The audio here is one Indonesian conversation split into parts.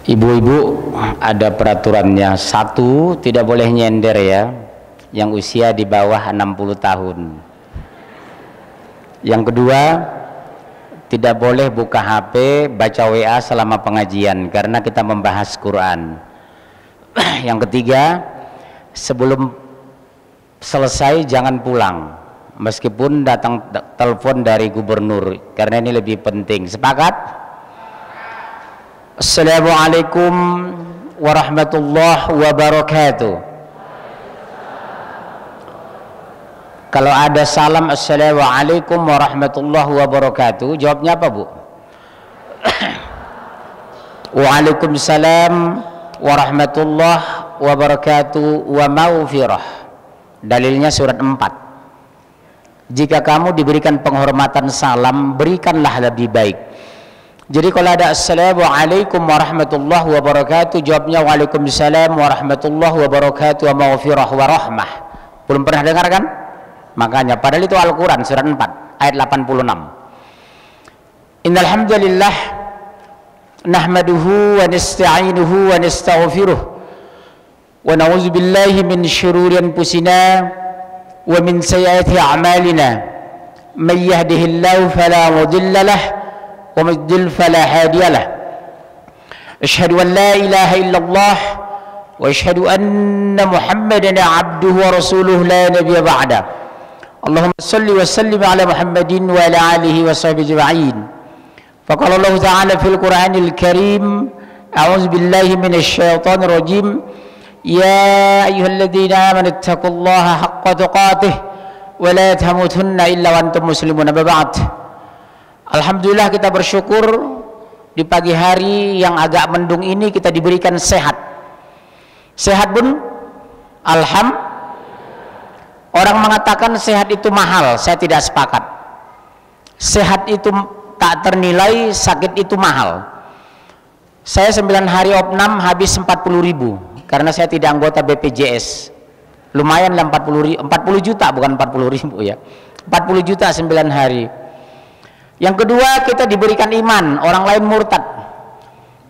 Ibu-ibu, ada peraturannya. Satu, tidak boleh nyender ya, yang usia di bawah 60 tahun. Yang kedua, tidak boleh buka HP, baca WA selama pengajian karena kita membahas Quran. Yang ketiga, sebelum selesai jangan pulang meskipun datang telepon dari gubernur karena ini lebih penting. Sepakat? Assalamualaikum warahmatullahi wabarakatuh. Kalau ada salam assalamualaikum warahmatullahi wabarakatuh, jawabnya apa, Bu? Waalaikumsalam warahmatullahi wabarakatuh wa maghfirah. Dalilnya surat 4. Jika kamu diberikan penghormatan salam, berikanlah lebih baik. Jadi kalau ada assalamualaikum warahmatullahi wabarakatuh, jawabnya waalaikumsalam warahmatullahi wabarakatuh wa maghfirah wa rahmah. Belum pernah dengar kan? Makanya padahal itu Al-Quran surat 4 ayat 86. Innal hamdalillah nahmaduhu wa nasta'inuhu wa nastaghfiruh wa na'udzu billahi min shururi anfusina wa min sayyiati a'malina. May yahdihillahu fala mudilla lahu ومن يضلل فلا هادي له. أشهد أن لا إله إلا الله وأشهد أن محمدا عبده ورسوله لا نبي بعده. اللهم صل وسلم على محمد وعلى آله وصحبه أجمعين. فقال الله تعالى في القرآن الكريم أعوذ بالله من الشيطان الرجيم يا أيها الذين آمنوا اتقوا الله حق تقاته ولا تموتن إلا وأنتم مسلمون. أما بعد, alhamdulillah kita bersyukur di pagi hari yang agak mendung ini kita diberikan sehat. Sehat, Bun? Orang mengatakan sehat itu mahal, saya tidak sepakat. Sehat itu tak ternilai, sakit itu mahal. Saya 9 hari opnam habis 40.000 karena saya tidak anggota BPJS. Lumayan lah 40 juta, bukan 40.000 ya. 40 juta 9 hari. Yang kedua, kita diberikan iman, orang lain murtad.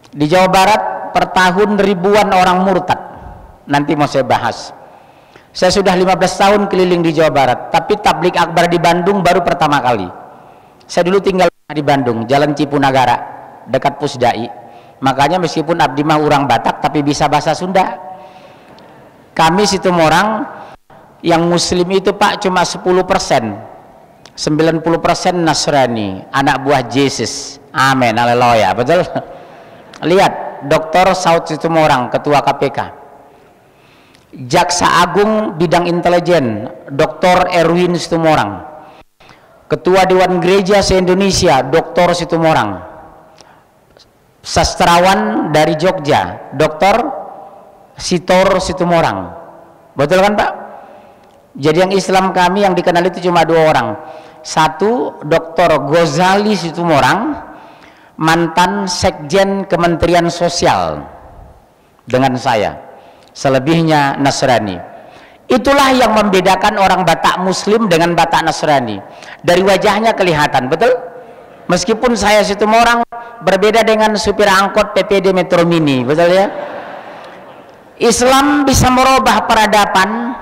Di Jawa Barat per tahun ribuan orang murtad. Nanti mau saya bahas. Saya sudah 15 tahun keliling di Jawa Barat, tapi tablik akbar di Bandung baru pertama kali. Saya dulu tinggal di Bandung, Jalan Cipunagara, dekat Pusdai. Makanya meskipun abdi mah urang Batak tapi bisa bahasa Sunda. Kami Situmorang yang muslim itu Pak cuma 10%. 90% Nasrani, anak buah Yesus. Amin, haleluya. Betul? Lihat, Dr. Saud Situmorang, ketua KPK. Jaksa Agung bidang intelijen, Dr. Erwin Situmorang. Ketua Dewan Gereja se-Indonesia, Dr. Situmorang. Sastrawan dari Jogja, Dr. Sitor Situmorang. Betul kan, Pak? Jadi yang Islam kami yang dikenal itu cuma 2 orang. Satu, Dr. Ghazali Situmorang, mantan Sekjen Kementerian Sosial dengan saya. Selebihnya Nasrani. Itulah yang membedakan orang Batak Muslim dengan Batak Nasrani. Dari wajahnya kelihatan, betul? Meskipun saya Situmorang berbeda dengan supir angkot PPD Metro Mini, betul ya? Islam bisa merubah peradaban,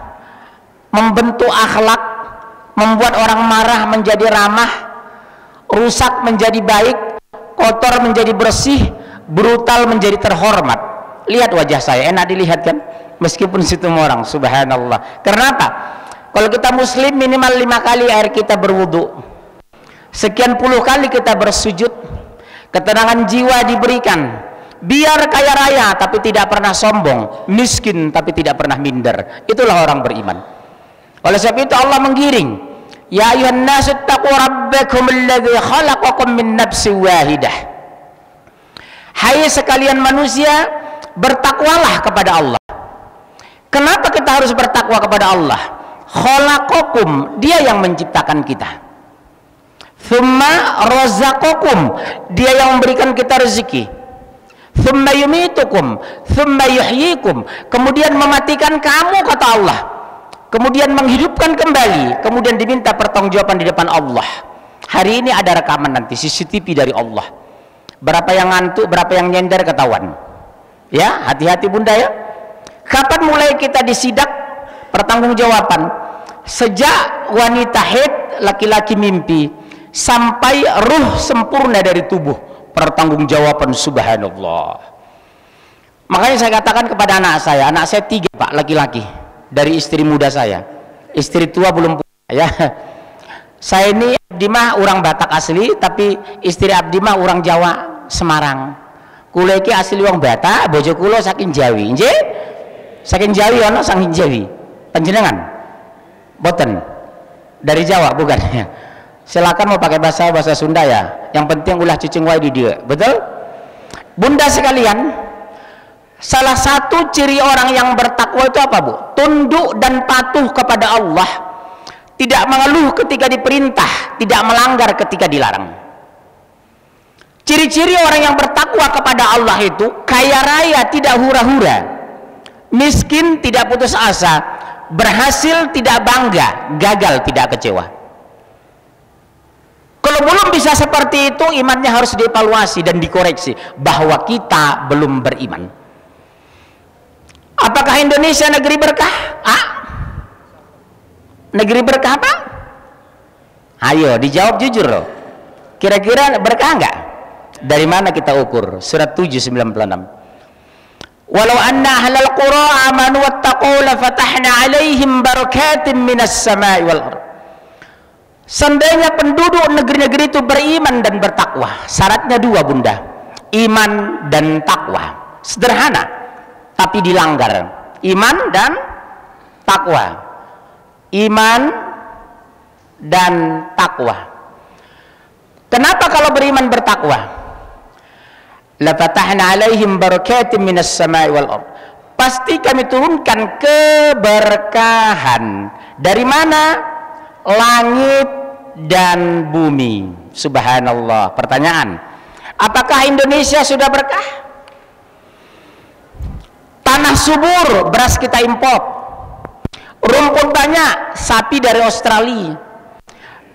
membentuk akhlak, membuat orang marah menjadi ramah, rusak menjadi baik, kotor menjadi bersih, brutal menjadi terhormat. Lihat wajah saya, enak dilihat kan? Meskipun Situmorang, subhanallah. Kenapa? Kalau kita muslim minimal 5 kali air kita berwudu, sekian puluh kali kita bersujud, ketenangan jiwa diberikan. Biar kaya raya tapi tidak pernah sombong, miskin tapi tidak pernah minder. Itulah orang beriman. Oleh sebab itu Allah menggiring, ya ayuhan nasu taqu rabbakum alladzi khalaqakum min nafsin wahidah. Hai sekalian manusia, bertakwalah kepada Allah. Kenapa kita harus bertakwa kepada Allah? Khalaqakum, dia yang menciptakan kita. Tsumma razaqakum, dia yang memberikan kita rezeki. Tsumma yumitukum, tsumma yuhyikum, kemudian mematikan kamu kata Allah. Kemudian menghidupkan kembali, kemudian diminta pertanggungjawaban di depan Allah. Hari ini ada rekaman nanti CCTV dari Allah. Berapa yang ngantuk, berapa yang nyender ketahuan. Ya, hati-hati bunda ya. Kapan mulai kita disidak? Pertanggungjawaban. Sejak wanita haid, laki-laki mimpi, sampai ruh sempurna dari tubuh, pertanggungjawaban. Subhanallah. Makanya saya katakan kepada anak saya 3 Pak, laki-laki, dari istri muda saya. Istri tua belum punya ya. Saya ini Abdi mah orang Batak asli, tapi istri Abdi mah orang Jawa, Semarang. Kula iki asli wong Batak, bojo kula saking Jawi. Nggih? Saking Jawi ana saking Jawi. Panjenengan? Boten. Dari Jawa bukan ya. Silakan mau pakai bahasa Sunda ya. Yang penting ulah cicing wae di dia. Betul? Bunda sekalian, salah satu ciri orang yang bertakwa itu apa, Bu? Tunduk dan patuh kepada Allah. Tidak mengeluh ketika diperintah, tidak melanggar ketika dilarang. Ciri-ciri orang yang bertakwa kepada Allah itu kaya raya tidak hura-hura, miskin tidak putus asa, berhasil tidak bangga, gagal tidak kecewa. Kalau belum bisa seperti itu, imannya harus dievaluasi dan dikoreksi bahwa kita belum beriman. Apakah Indonesia negeri berkah? Negeri berkah apa? Ayo dijawab jujur loh. Kira-kira berkah enggak? Dari mana kita ukur? Surat 7:96. Walau anna ahlal qura amanu wattaqu la fatahna 'alaihim barakatin minas sama'i wal ardh. Seandainya penduduk negeri-negeri itu beriman dan bertakwa, syaratnya 2 bunda, iman dan takwa. Sederhana, tapi dilanggar. Iman dan takwa. Iman dan takwa. Kenapa kalau beriman bertakwa? La fatahna 'alaihim barakatin minas sama'i wal ardh. Pasti kami turunkan keberkahan. Dari mana? Langit dan bumi. Subhanallah. Pertanyaan, apakah Indonesia sudah berkah? Tanah subur, beras kita impor. Rumput banyak, sapi dari Australia.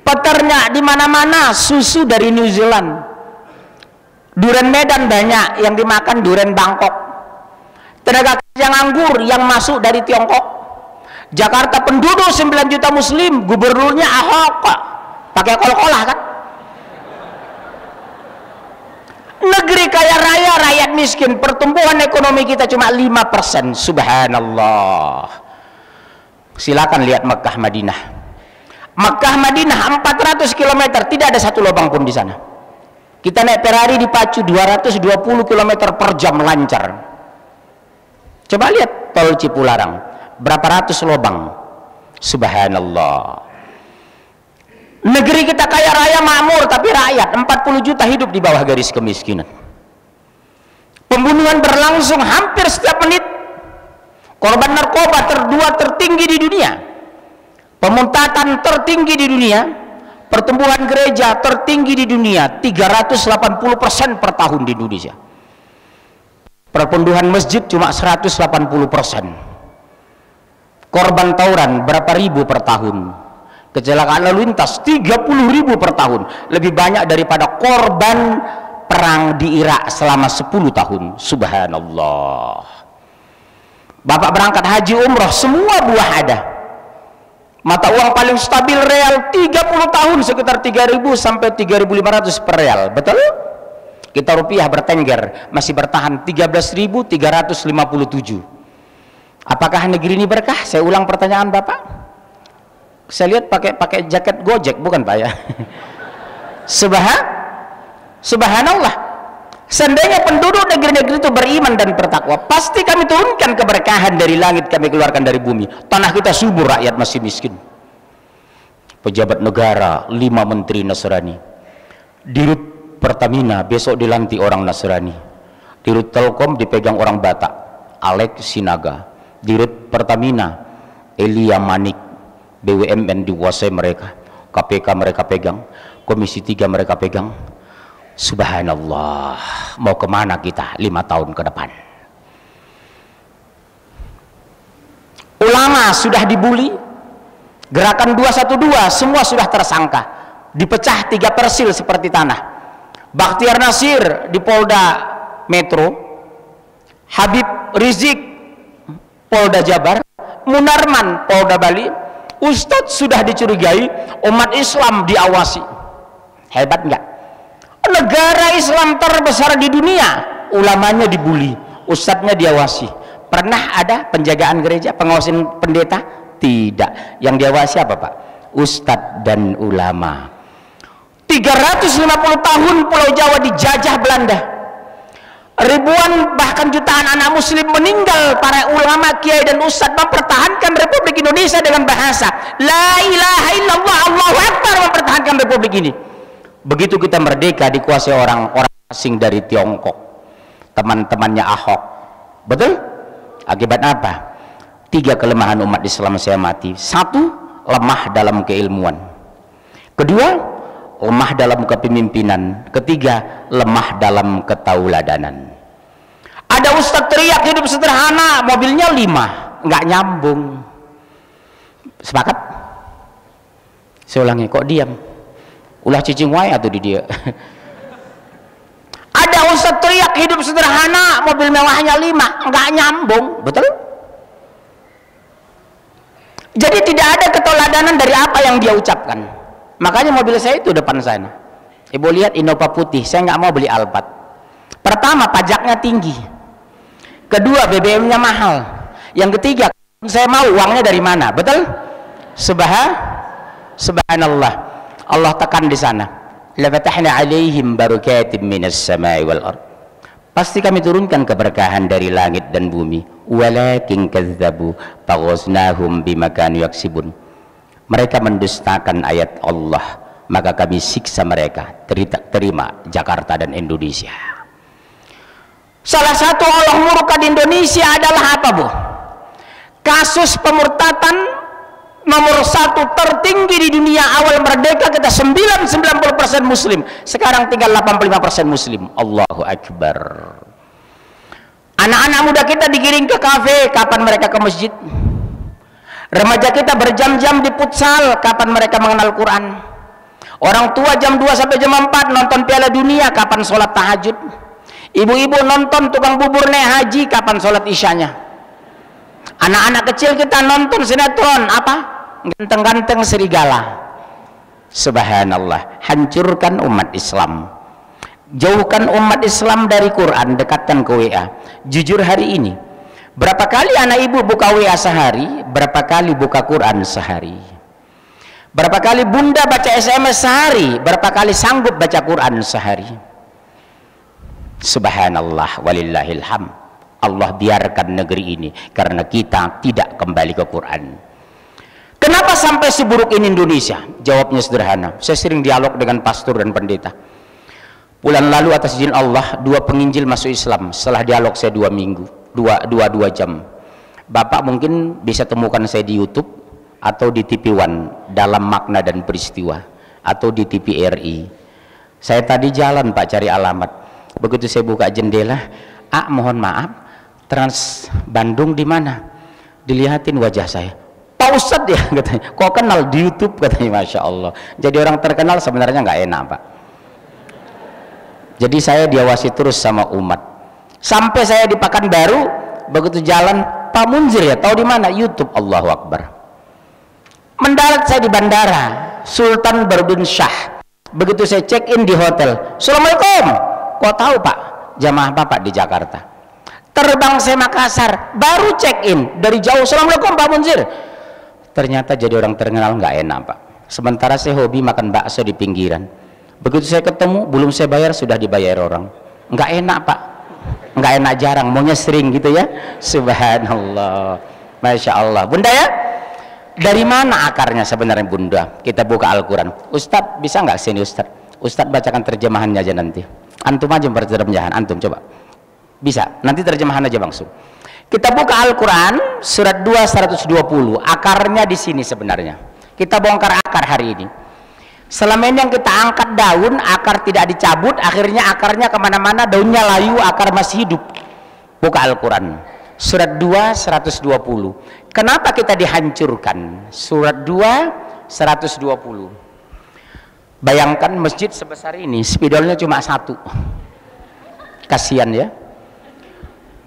Peternak di mana-mana, susu dari New Zealand. Durian Medan banyak, yang dimakan durian Bangkok. Tenaga kerja nganggur yang masuk dari Tiongkok. Jakarta penduduk 9 juta muslim, gubernurnya Ahok, pakai kol-kolah kan. Negeri kaya raya, rakyat miskin, pertumbuhan ekonomi kita cuma 5%. Subhanallah. Silakan lihat Mekah Madinah. Mekah Madinah 400 km, tidak ada satu lubang pun di sana. Kita naik Ferrari dipacu 220 km per jam lancar. Coba lihat tol Cipularang, berapa ratus lubang. Subhanallah. Negeri kita kaya raya makmur, tapi rakyat 40 juta hidup di bawah garis kemiskinan. Pembunuhan berlangsung hampir setiap menit. Korban narkoba tertinggi di dunia, pemuntatan tertinggi di dunia, pertumbuhan gereja tertinggi di dunia, 380% per tahun di Indonesia. Pertumbuhan masjid cuma 180%. Korban tawuran berapa ribu per tahun, kecelakaan lalu lintas 30.000 per tahun, lebih banyak daripada korban perang di Irak selama 10 tahun. Subhanallah. Bapak berangkat haji umroh, semua buah ada. Mata uang paling stabil real 30 tahun sekitar 3.000 sampai 3.500 per real. Betul? Kita rupiah bertengger masih bertahan 13.357. Apakah negeri ini berkah? Saya ulang pertanyaan Bapak. Saya lihat pakai jaket Gojek, bukan Pak ya? Subhanallah. Seandainya penduduk negeri-negeri itu beriman dan bertakwa, pasti kami turunkan keberkahan dari langit, kami keluarkan dari bumi. Tanah kita subur, rakyat masih miskin. Pejabat negara 5 menteri Nasrani. Dirut Pertamina besok dilantik orang Nasrani. Dirut Telkom dipegang orang Batak, Alex Sinaga. Dirut Pertamina Elia Manik. BUMN dikuasai mereka. KPK mereka pegang, Komisi 3 mereka pegang. Subhanallah, mau kemana kita 5 tahun ke depan? Ulama sudah dibully, gerakan 212 semua sudah tersangka, dipecah 3 persil seperti tanah. Bakhtiar Nasir di Polda Metro, Habib Rizik Polda Jabar, Munarman Polda Bali. Ustadz sudah dicurigai, umat Islam diawasi. Hebat nggak? Negara Islam terbesar di dunia, ulamanya dibully, ustadznya diawasi. Pernah ada penjagaan gereja, pengawasin pendeta? Tidak. Yang diawasi apa Pak? Ustadz dan ulama. 350 tahun Pulau Jawa dijajah Belanda. Ribuan bahkan jutaan anak muslim meninggal, para ulama, kiai dan ustadz mempertahankan Republik Indonesia dengan bahasa la ilaha illallah Allahu Akbar, mempertahankan Republik ini. Begitu kita merdeka dikuasai orang-orang asing dari Tiongkok, teman-temannya Ahok. Betul? Akibat apa? 3 kelemahan umat Islam saya mati. 1, lemah dalam keilmuan. 2, lemah dalam kepemimpinan. 3, lemah dalam ketauladanan. Ada ustadz teriak hidup sederhana, mobilnya 5, nggak nyambung. Sepakat? Saya ulangi, kok diam? Ulah cicing wae atau di dia. Ada ustadz teriak hidup sederhana, mobil mewahnya 5, nggak nyambung. Betul? Jadi tidak ada keteladanan dari apa yang dia ucapkan. Makanya mobil saya itu depan sana, ibu lihat Innova putih. Saya nggak mau beli Alphard. Pertama, pajaknya tinggi. Kedua, BBM-nya mahal. Yang ketiga, saya mau uangnya dari mana? Betul? Subhanallah. Allah tekan di sana. La fatahna 'alaihim barakatim minas samai wal ard. Pasti kami turunkan keberkahan dari langit dan bumi. Walakin kadzdzabu faghasnahum bima kanu yaksibun. Mereka mendustakan ayat Allah, maka kami siksa mereka. Terima Jakarta dan Indonesia. Salah satu Allah murka di Indonesia adalah apa, Bu? Kasus pemurtatan nomor 1 tertinggi di dunia. Awal merdeka kita 90% muslim, sekarang tinggal 85% muslim. Allahu Akbar. Anak-anak muda kita digiring ke kafe, kapan mereka ke masjid? Remaja kita berjam-jam di futsal, kapan mereka mengenal Quran? Orang tua jam 2 sampai jam 4 nonton Piala Dunia, kapan sholat tahajud? Ibu-ibu nonton tukang bubur naik haji, kapan sholat isyanya? Anak-anak kecil kita nonton sinetron apa? Ganteng-ganteng serigala. Subhanallah. Hancurkan umat Islam, jauhkan umat Islam dari Quran, dekatkan ke WA. Jujur hari ini, berapa kali anak ibu buka WA sehari? Berapa kali buka Quran sehari? Berapa kali bunda baca SMS sehari? Berapa kali sanggup baca Quran sehari? Subhanallah walillahilham. Allah biarkan negeri ini karena kita tidak kembali ke Quran. Kenapa sampai seburuk ini Indonesia? Jawabnya sederhana. Saya sering dialog dengan pastor dan pendeta. Bulan lalu atas izin Allah 2 penginjil masuk Islam. Setelah dialog saya 2 minggu, 2 jam. Bapak mungkin bisa temukan saya di YouTube atau di TV One dalam makna dan peristiwa, atau di TV RI. Saya tadi jalan Pak cari alamat. Begitu saya buka jendela, mohon maaf, Trans Bandung di mana? Dilihatin wajah saya. Pak Ustadz ya katanya. Kok kenal di YouTube katanya, Masya Allah. Jadi orang terkenal sebenarnya nggak enak Pak. Jadi saya diawasi terus sama umat. Sampai saya di Pekanbaru, begitu jalan, Pak Munzir ya, tahu di mana? YouTube. Allahu Akbar. Mendarat saya di bandara Sultan Barudin Shah. Begitu saya check in di hotel, Assalamualaikum. Kok tahu Pak? Jamaah Bapak di Jakarta. Terbang saya Makassar, baru check in dari jauh, Assalamualaikum Pak Munzir. Ternyata jadi orang terkenal nggak enak Pak. Sementara saya hobi makan bakso di pinggiran. Begitu saya ketemu, belum saya bayar sudah dibayar orang. Nggak enak Pak. Nggak enak, jarang, maunya sering gitu ya. Subhanallah. Masya Allah. Bunda ya, dari mana akarnya sebenarnya Bunda? Kita buka Al-Quran. Ustadz bisa nggak sini Ustadz? Ustadz bacakan terjemahannya aja nanti. Antum aja terjemahan, antum coba. Bisa, nanti terjemahan aja langsung. Kita buka Al-Quran surat 2 120. Akarnya di sini sebenarnya. Kita bongkar akar hari ini. Selama ini yang kita angkat daun, akar tidak dicabut, akhirnya akarnya kemana-mana, daunnya layu, akar masih hidup. Buka Al-Quran surat 2 120. Kenapa kita dihancurkan? Surat 2 120. Bayangkan masjid sebesar ini, spidolnya cuma 1. Kasihan ya.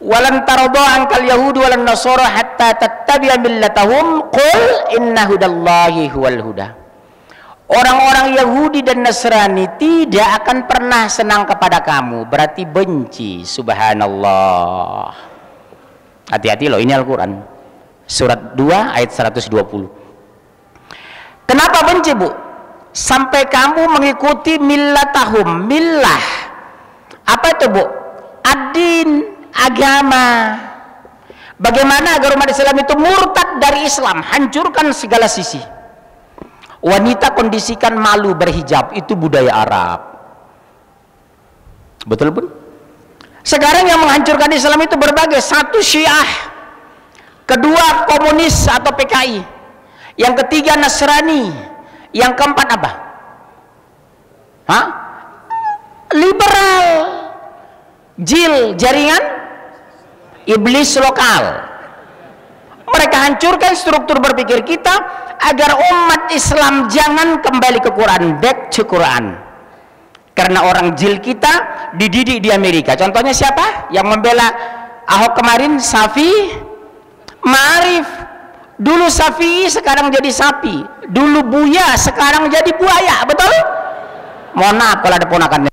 walan taradha ankal yahudu walan nasara hatta tattabi'a millatahum qul inna hudallahi huwal huda. Orang-orang Yahudi dan Nasrani tidak akan pernah senang kepada kamu, berarti benci. Subhanallah. Hati-hati loh, ini Al-Quran. Surat 2 ayat 120. Kenapa benci, Bu? Sampai kamu mengikuti millatahum. Millah apa itu, Bu? Ad-din, agama. Bagaimana agar umat Islam itu murtad dari Islam, hancurkan segala sisi. Wanita kondisikan malu berhijab, itu budaya Arab. Betul pun? Sekarang yang menghancurkan Islam itu berbagai. Satu, Syiah. Kedua, komunis atau PKI. Yang ketiga, Nasrani. Yang keempat apa? Hah? Liberal. JIL, jaringan iblis lokal. Mereka hancurkan struktur berpikir kita agar umat Islam jangan kembali ke Quran, back to Quran. Karena orang JIL kita dididik di Amerika. Contohnya siapa? Yang membela Ahok kemarin, Safi Ma'arif. Dulu Safi, sekarang jadi sapi. Dulu Buya, sekarang jadi buaya. Betul? Mohon maaf kalau ada ponakannya.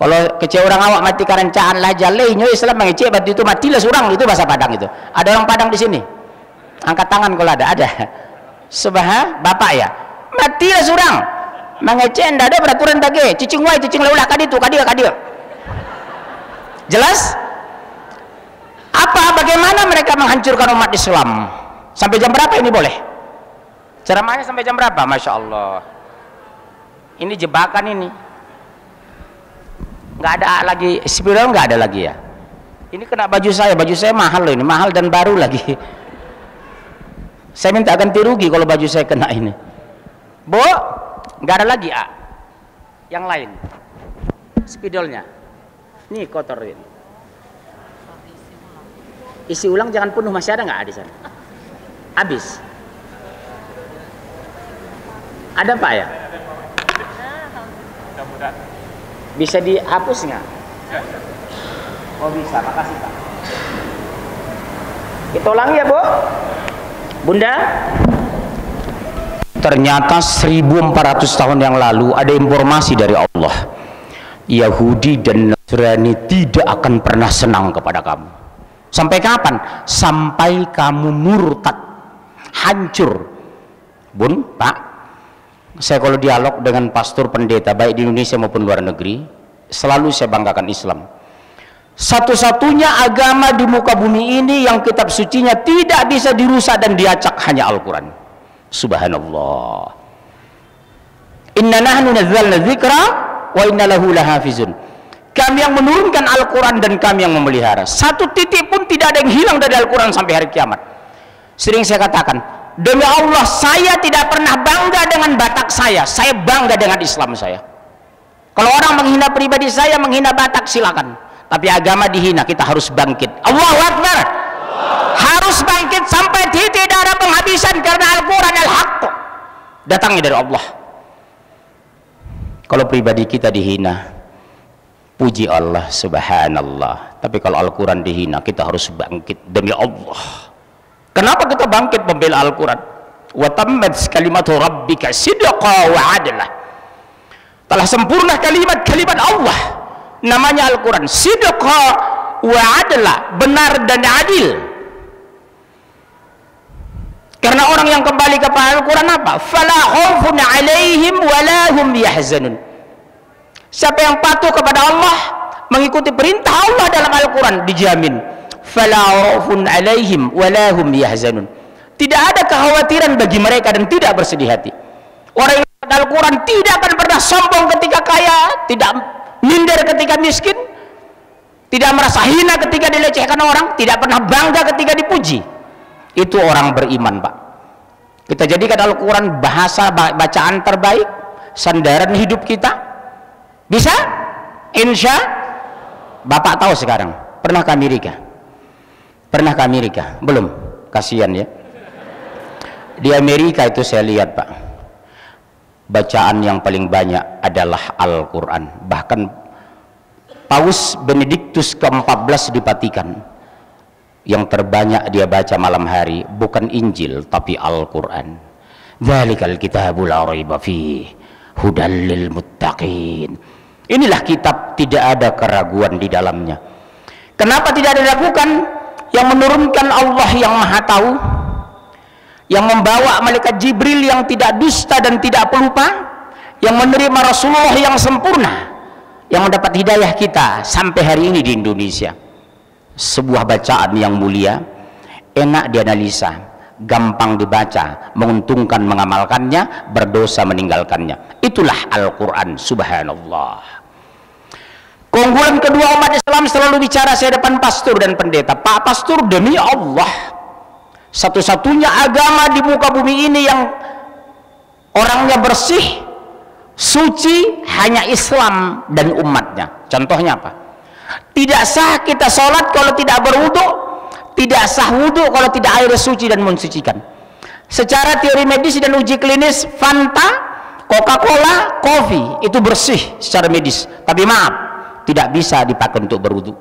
Kalau kecil orang awak mati karencaan lah jalai nyo Islam mengecek batu itu matilah surang, itu bahasa Padang itu. Ada orang Padang di sini? Angkat tangan kalau ada. Bapak ya. Matilah surang. Mengecek ndak ada peraturan tage. Cicing wai cicing laulah kaditu kadia. Jelas? Bagaimana mereka menghancurkan umat Islam? Sampai jam berapa ini boleh? Ceramahnya sampai jam berapa? Masya Allah. Ini jebakan ini. Nggak ada lagi spiral, nggak ada lagi ya. Ini kena baju saya mahal loh ini, mahal dan baru lagi. Saya minta ganti rugi kalau baju saya kena ini. Bu, nggak ada lagi yang lain. Spidolnya, ini kotor ini. Isi ulang jangan penuh, masih ada nggak di sana? Habis. Ada Pak ya? Bisa dihapus nggak? Oh bisa, makasih Pak. Kita ulangi ya Bu. Bunda. Ternyata 1400 tahun yang lalu ada informasi dari Allah. Yahudi dan Nasrani tidak akan pernah senang kepada kamu. Sampai kapan? Sampai kamu murtad, hancur. Bun, Pak. Saya kalau dialog dengan pastor pendeta baik di Indonesia maupun luar negeri, selalu saya banggakan Islam. Satu-satunya agama di muka bumi ini yang kitab sucinya tidak bisa dirusak dan diacak hanya Al-Quran. Subhanallah. Inna nahnu nazzalna dzikra wa inna lahu lahafizun. Kami yang menurunkan Al-Quran dan kami yang memelihara. Satu titik pun tidak ada yang hilang dari Al-Quran sampai hari kiamat. Sering saya katakan, demi Allah saya tidak pernah bangga dengan Batak saya bangga dengan Islam saya. Kalau orang menghina pribadi saya, menghina Batak silakan, tapi agama dihina, kita harus bangkit. Allahu Akbar. Harus bangkit sampai titik darah penghabisan, karena Al-Quran al-haq datangnya dari Allah. Kalau pribadi kita dihina, puji Allah, subhanallah. Tapi kalau Al-Quran dihina, kita harus bangkit demi Allah. Kenapa kita bangkit membela Al-Quran? Wa tammat kalimatu rabbika sidqa wa adla. Telah sempurna kalimat-kalimat Allah, namanya Al-Quran, sidqa wa adla, benar dan adil. Karena orang yang kembali kepada Al-Quran apa? Fala khaufun alaihim wala hum yahzanun. Siapa yang patuh kepada Allah, mengikuti perintah Allah dalam Al-Quran, dijamin fala khaufun alaihim wala hum yahzanun. Tidak ada kekhawatiran bagi mereka dan tidak bersedih hati. Orang yang pada Al-Quran tidak akan pernah sombong ketika kaya, tidak minder ketika miskin, tidak merasa hina ketika dilecehkan orang, tidak pernah bangga ketika dipuji. Itu orang beriman, Pak. Kita jadikan Al-Quran bahasa bacaan terbaik, sandaran hidup kita. Bisa? Insya Bapak tahu sekarang. Pernah ke Amerika? Pernah ke Amerika? Belum? Kasihan ya. Di Amerika itu saya lihat, Pak, bacaan yang paling banyak adalah Al-Quran. Bahkan Paus Benediktus ke-14 di Vatikan, yang terbanyak dia baca malam hari bukan Injil tapi Al-Quran. Dzalikal kitabul la raiba fihi hudal lil muttaqin. Inilah kitab, tidak ada keraguan di dalamnya. Kenapa tidak diragukan? Yang menurunkan Allah yang Maha Tahu, yang membawa malaikat Jibril yang tidak dusta dan tidak pelupa, yang menerima Rasulullah yang sempurna, yang mendapat hidayah kita sampai hari ini di Indonesia. Sebuah bacaan yang mulia, enak dianalisa, gampang dibaca, menguntungkan mengamalkannya, berdosa meninggalkannya. Itulah Al-Quran. Subhanallah. Keunggulan kedua, umat Islam selalu bicara saya depan pastor dan pendeta. Pak pastor, demi Allah, satu-satunya agama di muka bumi ini yang orangnya bersih, suci, hanya Islam dan umatnya. Contohnya apa? Tidak sah kita sholat kalau tidak berwudu, tidak sah wudu kalau tidak air suci dan mensucikan. Secara teori medis dan uji klinis, Fanta, Coca-Cola, kopi itu bersih secara medis, tapi maaf, tidak bisa dipakai untuk berwudu.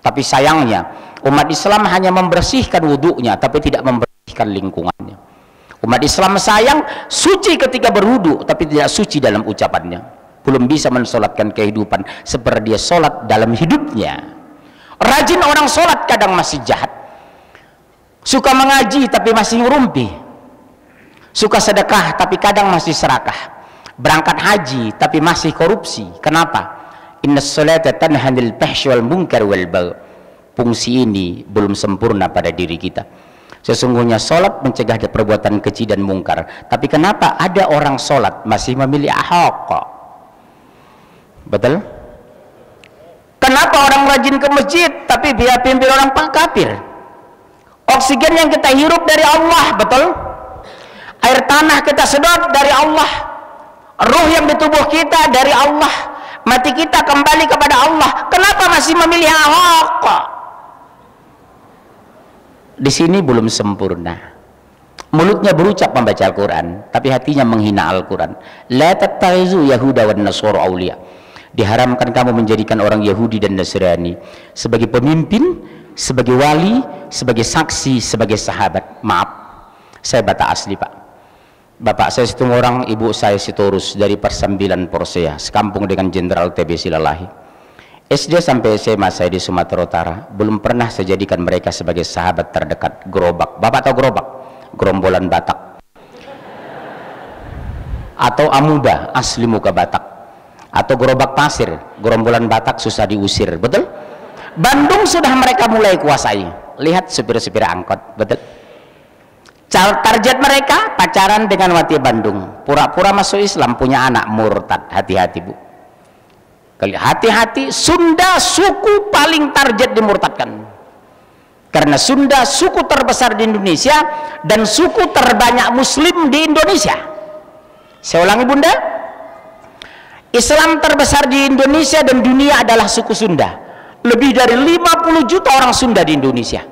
Tapi sayangnya umat Islam hanya membersihkan wudunya tapi tidak membersihkan lingkungannya. Umat Islam sayang suci ketika berwudu tapi tidak suci dalam ucapannya. Belum bisa mensolatkan kehidupan seperti dia solat dalam hidupnya. Rajin orang solat kadang masih jahat, suka mengaji tapi masih ngerumpi, suka sedekah tapi kadang masih serakah, berangkat haji tapi masih korupsi. Kenapa? Innas salata tanha 'anil fahsyi wal munkar wal baghi. Fungsi ini belum sempurna pada diri kita. Sesungguhnya solat mencegah perbuatan keji dan mungkar, tapi kenapa ada orang solat masih memilih Ahok? Betul? Kenapa orang rajin ke masjid tapi dia pimpin orang kafir? Oksigen yang kita hirup dari Allah, betul? Air tanah kita sedot dari Allah, ruh yang di tubuh kita dari Allah, mati kita kembali kepada Allah. Kenapa masih memilih Ahok? Di sini belum sempurna. Mulutnya berucap membaca Al-Quran tapi hatinya menghina Al-Quran. La tattakhidhu yahuda wan nasara awliya. Diharamkan kamu menjadikan orang Yahudi dan Nasrani sebagai pemimpin, sebagai wali, sebagai saksi, sebagai sahabat. Maaf, saya Batak asli Pak. Bapak saya Situmorang, ibu saya Sitorus dari Persembilan Porsea, sekampung dengan Jenderal TB Silalahi. SD sampai SMA saya di Sumatera Utara, belum pernah saya jadikan mereka sebagai sahabat terdekat. Gerobak, Bapak tahu gerobak? Gerombolan Batak. Atau amuba, asli muka Batak. Atau gerobak pasir, gerombolan Batak susah diusir, betul? Bandung sudah mereka mulai kuasai. Lihat supir-supir angkot, betul? Target mereka pacaran dengan wati Bandung, pura-pura masuk Islam, punya anak murtad. Hati-hati Bu, hati-hati. Sunda suku paling target dimurtadkan, karena Sunda suku terbesar di Indonesia dan suku terbanyak muslim di Indonesia. Saya ulangi Bunda, Islam terbesar di Indonesia dan dunia adalah suku Sunda. Lebih dari 50 juta orang Sunda di Indonesia.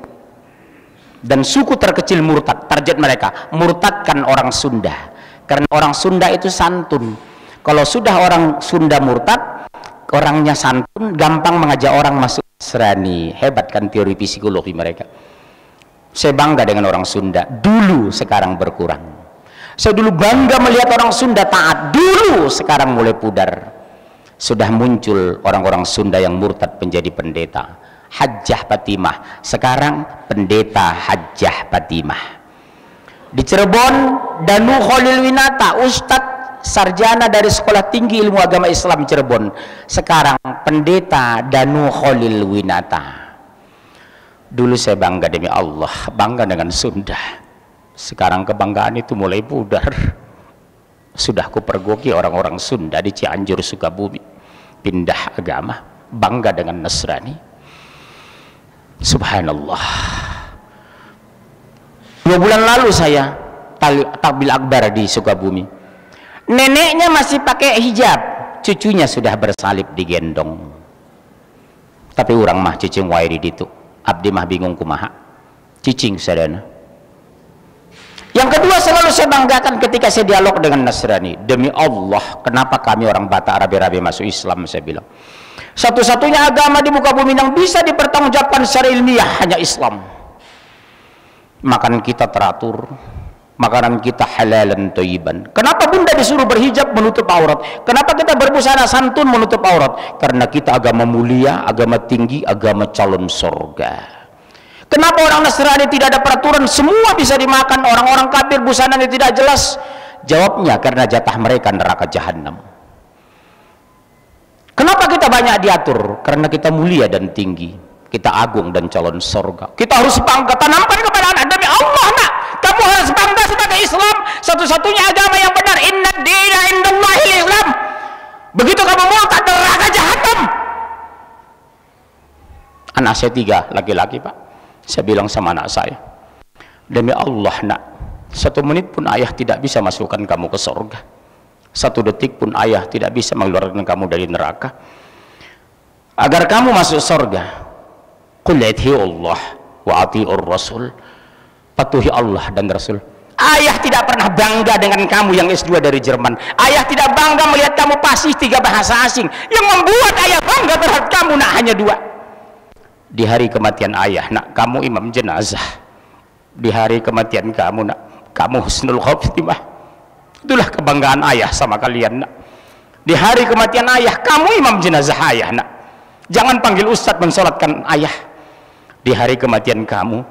Dan suku terkecil murtad, target mereka murtadkan orang Sunda, karena orang Sunda itu santun. Kalau sudah orang Sunda murtad, orangnya santun, gampang mengajak orang masuk Nasrani. Hebat kan teori psikologi mereka. Saya bangga dengan orang Sunda dulu, sekarang berkurang. Saya dulu bangga melihat orang Sunda taat, dulu sekarang mulai pudar. Sudah muncul orang-orang Sunda yang murtad menjadi pendeta. Hajjah Fatimah, sekarang pendeta Hajjah Fatimah. Di Cirebon, Danu Khalil Winata, Ustadz sarjana dari Sekolah Tinggi Ilmu Agama Islam Cirebon, sekarang pendeta Danu Khalil Winata. Dulu saya bangga demi Allah, bangga dengan Sunda. Sekarang kebanggaan itu mulai pudar. Sudah kupergoki orang-orang Sunda di Cianjur, Sukabumi, pindah agama, bangga dengan Nasrani. Subhanallah. 2 bulan lalu saya takbil akbar di Sukabumi. Neneknya masih pakai hijab, cucunya sudah bersalib digendong. Tapi orang mah cicing wairi ditu, abdi mah bingung kumaha. Cicing sadana. Yang kedua, selalu saya banggakan ketika saya dialog dengan Nasrani. Demi Allah, kenapa kami orang Batak rabi-rabi masuk Islam? Saya bilang, Satu-satunya agama di muka bumi yang bisa dipertanggungjawabkan secara ilmiah hanya Islam. Makan kita teratur, makanan kita halalan thayyiban. Kenapa bunda disuruh berhijab menutup aurat? Kenapa kita berbusana santun menutup aurat? Karena kita agama mulia, agama tinggi, agama calon surga. Kenapa orang Nasrani tidak ada peraturan, semua bisa dimakan, orang-orang kafir busananya tidak jelas? Jawabnya karena jatah mereka neraka jahanam. Kenapa kita banyak diatur? Karena kita mulia dan tinggi, kita agung dan calon surga. Kita harus bangga, tanamkan kepada anak, demi Allah nak, kamu harus bangga sebagai Islam, satu-satunya agama yang benar. Inna dina indallahil Islam. Begitu kamu murtad, neraka jahanam. Anak saya 3 laki-laki pak. Saya bilang sama anak saya, demi Allah nak, 1 menit pun ayah tidak bisa masukkan kamu ke surga, 1 detik pun ayah tidak bisa mengeluarkan kamu dari neraka. Agar kamu masuk surga, qul ati'u Allah wa ati'ur Rasul, patuhi Allah dan Rasul. Ayah tidak pernah bangga dengan kamu yang S2 dari Jerman. Ayah tidak bangga melihat kamu fasih 3 bahasa asing. Yang membuat ayah bangga terhadap kamu nak hanya 2. Di hari kematian ayah nak, kamu imam jenazah. Di hari kematian kamu nak, kamu husnul khotimah. Itulah kebanggaan ayah sama kalian nak. Di hari kematian ayah, kamu imam jenazah ayah nak. Jangan panggil ustadz mensolatkan ayah. Di hari kematian kamu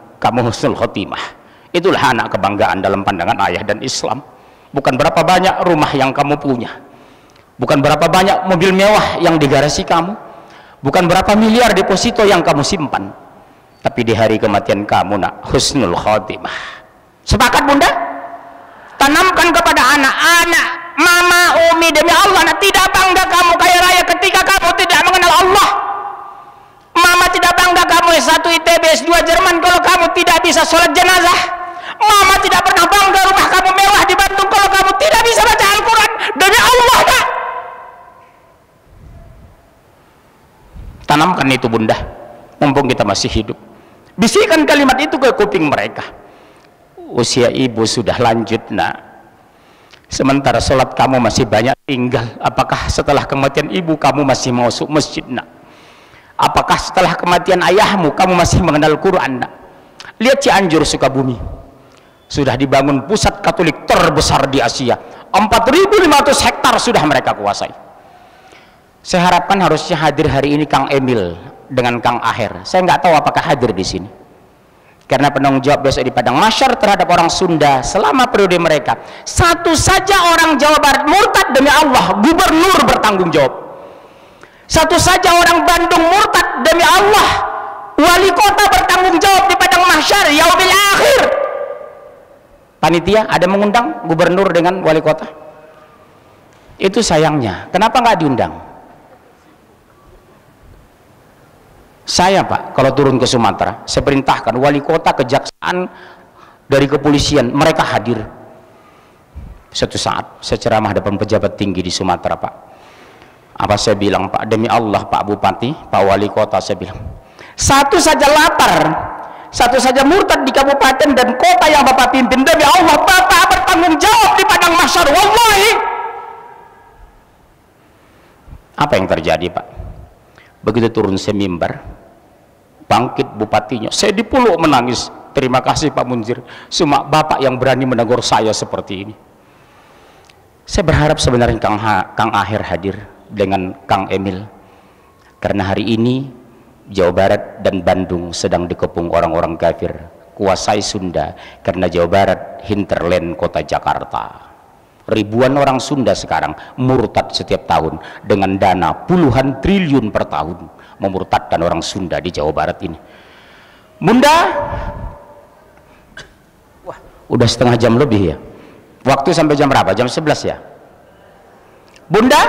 husnul khotimah. Itulah anak kebanggaan dalam pandangan ayah dan Islam. Bukan berapa banyak rumah yang kamu punya, bukan berapa banyak mobil mewah yang di garasi kamu, bukan berapa miliar deposito yang kamu simpan, tapi di hari kematian kamu nak, husnul khotimah. Sepakat bunda? Tanamkan kepada anak-anak, mama, umi, demi Allah nak, tidak bangga kamu kaya raya ketika kamu tidak mengenal Allah. Mama tidak bangga kamu S1 ITB, S2 Jerman kalau kamu tidak bisa sholat jenazah. Mama tidak pernah bangga rumah kamu mewah di Bandung kalau kamu tidak bisa baca Al-Quran. Demi Allah nak, tanamkan itu bunda, mumpung kita masih hidup. Bisikan kalimat itu ke kuping mereka. Usia ibu sudah lanjut nak, sementara sholat kamu masih banyak tinggal. Apakah setelah kematian ibu kamu masih masuk masjid nak? Apakah setelah kematian ayahmu kamu masih mengenal Quran nak? Lihat Cianjur Sukabumi, sudah dibangun pusat Katolik terbesar di Asia. 4.500 hektar sudah mereka kuasai. Saya harapkan harusnya hadir hari ini Kang Emil dengan Kang Aher. Saya nggak tahu apakah hadir di sini, karena penanggung jawab besok di Padang Mahsyar terhadap orang Sunda selama periode mereka. Satu saja orang Jawa Barat murtad, demi Allah gubernur bertanggung jawab. Satu saja orang Bandung murtad, demi Allah wali kota bertanggung jawab di Padang Mahsyar yaumil akhir. Panitia ada mengundang gubernur dengan wali kota? Itu sayangnya, kenapa nggak diundang? Saya pak, kalau turun ke Sumatera, saya perintahkan wali kota, kejaksaan, dari kepolisian, mereka hadir. Suatu saat saya ceramah depan pejabat tinggi di Sumatera pak. Apa saya bilang pak, demi Allah pak Bupati, pak Wali Kota, saya bilang, satu saja lapar, satu saja murtad di kabupaten dan kota yang bapak pimpin, demi Allah bapak bertanggung jawab di Padang Mahsyar. Wallahi. Apa yang terjadi pak? Begitu turun semimbar, bangkit bupatinya, saya dipeluk menangis. Terima kasih Pak Munzir, cuma bapak yang berani menegur saya seperti ini. Saya berharap sebenarnya Kang Aher hadir dengan Kang Emil, karena hari ini Jawa Barat dan Bandung sedang dikepung orang-orang kafir, kuasai Sunda, karena Jawa Barat hinterland kota Jakarta. Ribuan orang Sunda sekarang murtad setiap tahun dengan dana puluhan triliun per tahun, memurtadkan orang Sunda di Jawa Barat ini. Bunda, wah, udah setengah jam lebih ya. Waktu sampai jam berapa? Jam 11 ya. Bunda,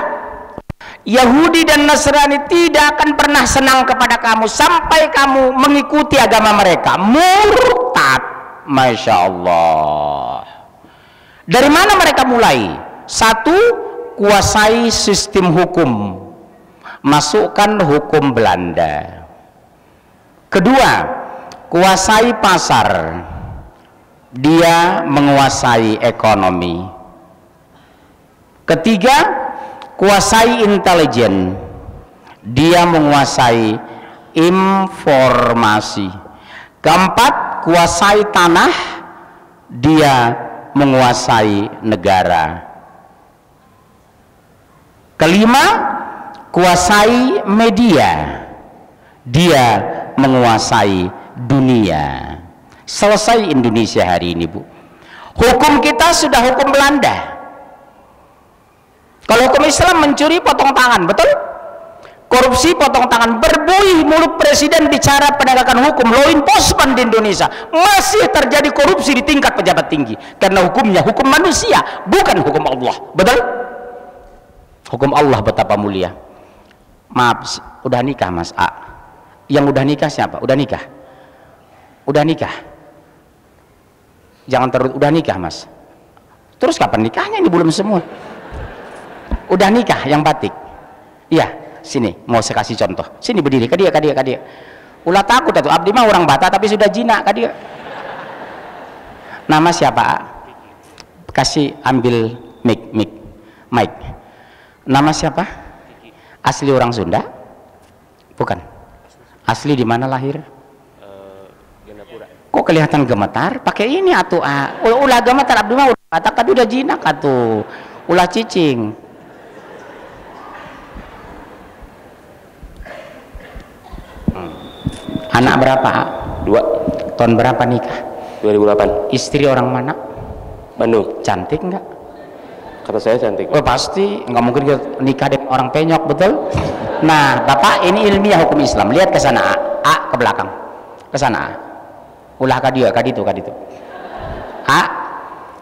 Yahudi dan Nasrani tidak akan pernah senang kepada kamu sampai kamu mengikuti agama mereka. Murtad. Masya Allah. Dari mana mereka mulai? Satu, kuasai sistem hukum, masukkan hukum Belanda. Kedua, kuasai pasar, dia menguasai ekonomi. Ketiga, kuasai intelijen, dia menguasai informasi. Keempat, kuasai tanah, dia menguasai negara. Kelima, kuasai media, dia menguasai dunia. Selesai Indonesia hari ini, Bu. Hukum kita sudah hukum Belanda. Kalau hukum Islam mencuri potong tangan, betul? Korupsi potong tangan. Berbuih mulut presiden bicara penegakan hukum, law enforcement di Indonesia masih terjadi korupsi di tingkat pejabat tinggi karena hukumnya hukum manusia, bukan hukum Allah. Betul? Hukum Allah betapa mulia. Maaf, udah nikah Mas A? Yang udah nikah siapa? Udah nikah? Udah nikah? Jangan terus udah nikah Mas. Terus kapan nikahnya? Ini belum semua. Udah nikah yang batik? Iya, sini mau saya kasih contoh. Sini berdiri, kadia. Ulah takut atau abdi mah orang Batak tapi sudah jinak kadia. Nama siapa A? Kasih ambil mic. Nama siapa? Asli orang Sunda? Bukan. Asli di mana lahir? Kok kelihatan gemetar? Pakai ini atuh A. Ulah gemetar abdi mah udah Batak tapi udah jinak atuh. Ulah cicing. Anak berapa? 2. Tahun berapa nikah? 2008. Istri orang mana? Bandung. Cantik nggak? Kata saya cantik. Oh pasti, nggak mungkin nikah dengan orang penyok, betul? Nah, Bapak ini ilmiah hukum Islam. Lihat ke sana A ke belakang, ke sana A. Ulah kaditu. A,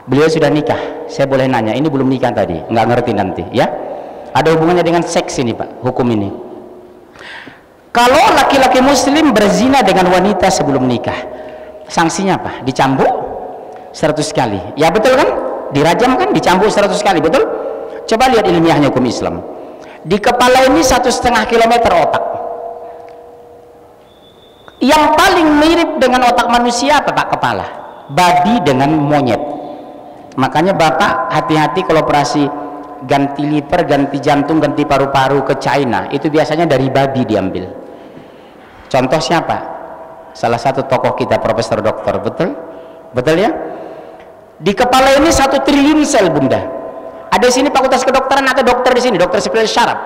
beliau sudah nikah. Saya boleh nanya, ini belum nikah tadi? Nggak ngerti nanti, ya? Ada hubungannya dengan seks ini, Pak? Hukum ini. Kalau laki-laki muslim berzina dengan wanita sebelum nikah, sanksinya apa? Dicambuk 100 kali. Ya betul kan? Dirajam kan? Dicambuk 100 kali, betul? Coba lihat ilmiahnya hukum Islam. Di kepala ini 1,5 kilometer otak. Yang paling mirip dengan otak manusia apa Pak? Kepala. Babi dengan monyet. Makanya Bapak hati-hati kalau operasi ganti liver, ganti jantung, ganti paru-paru ke China, itu biasanya dari babi diambil. Contoh siapa? Salah satu tokoh kita, Profesor Doktor, betul? Betul ya? Di kepala ini 1 triliun sel, Bunda. Ada di sini fakultas kedokteran atau dokter di sini, dokter spesialis syaraf.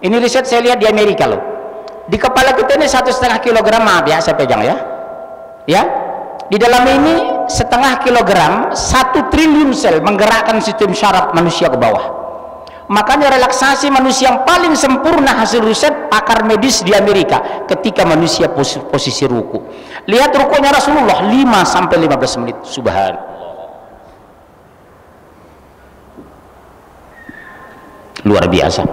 Ini riset saya lihat di Amerika loh. Di kepala kita ini 1,5 kilogram, maaf ya, saya pegang ya. Ya, di dalam ini 0,5 kilogram, 1 triliun sel menggerakkan sistem syaraf manusia ke bawah. Makanya relaksasi manusia yang paling sempurna hasil riset pakar medis di Amerika ketika manusia posisi ruku. Lihat rukunya Rasulullah 5-15 menit. Subhanallah. Luar biasa.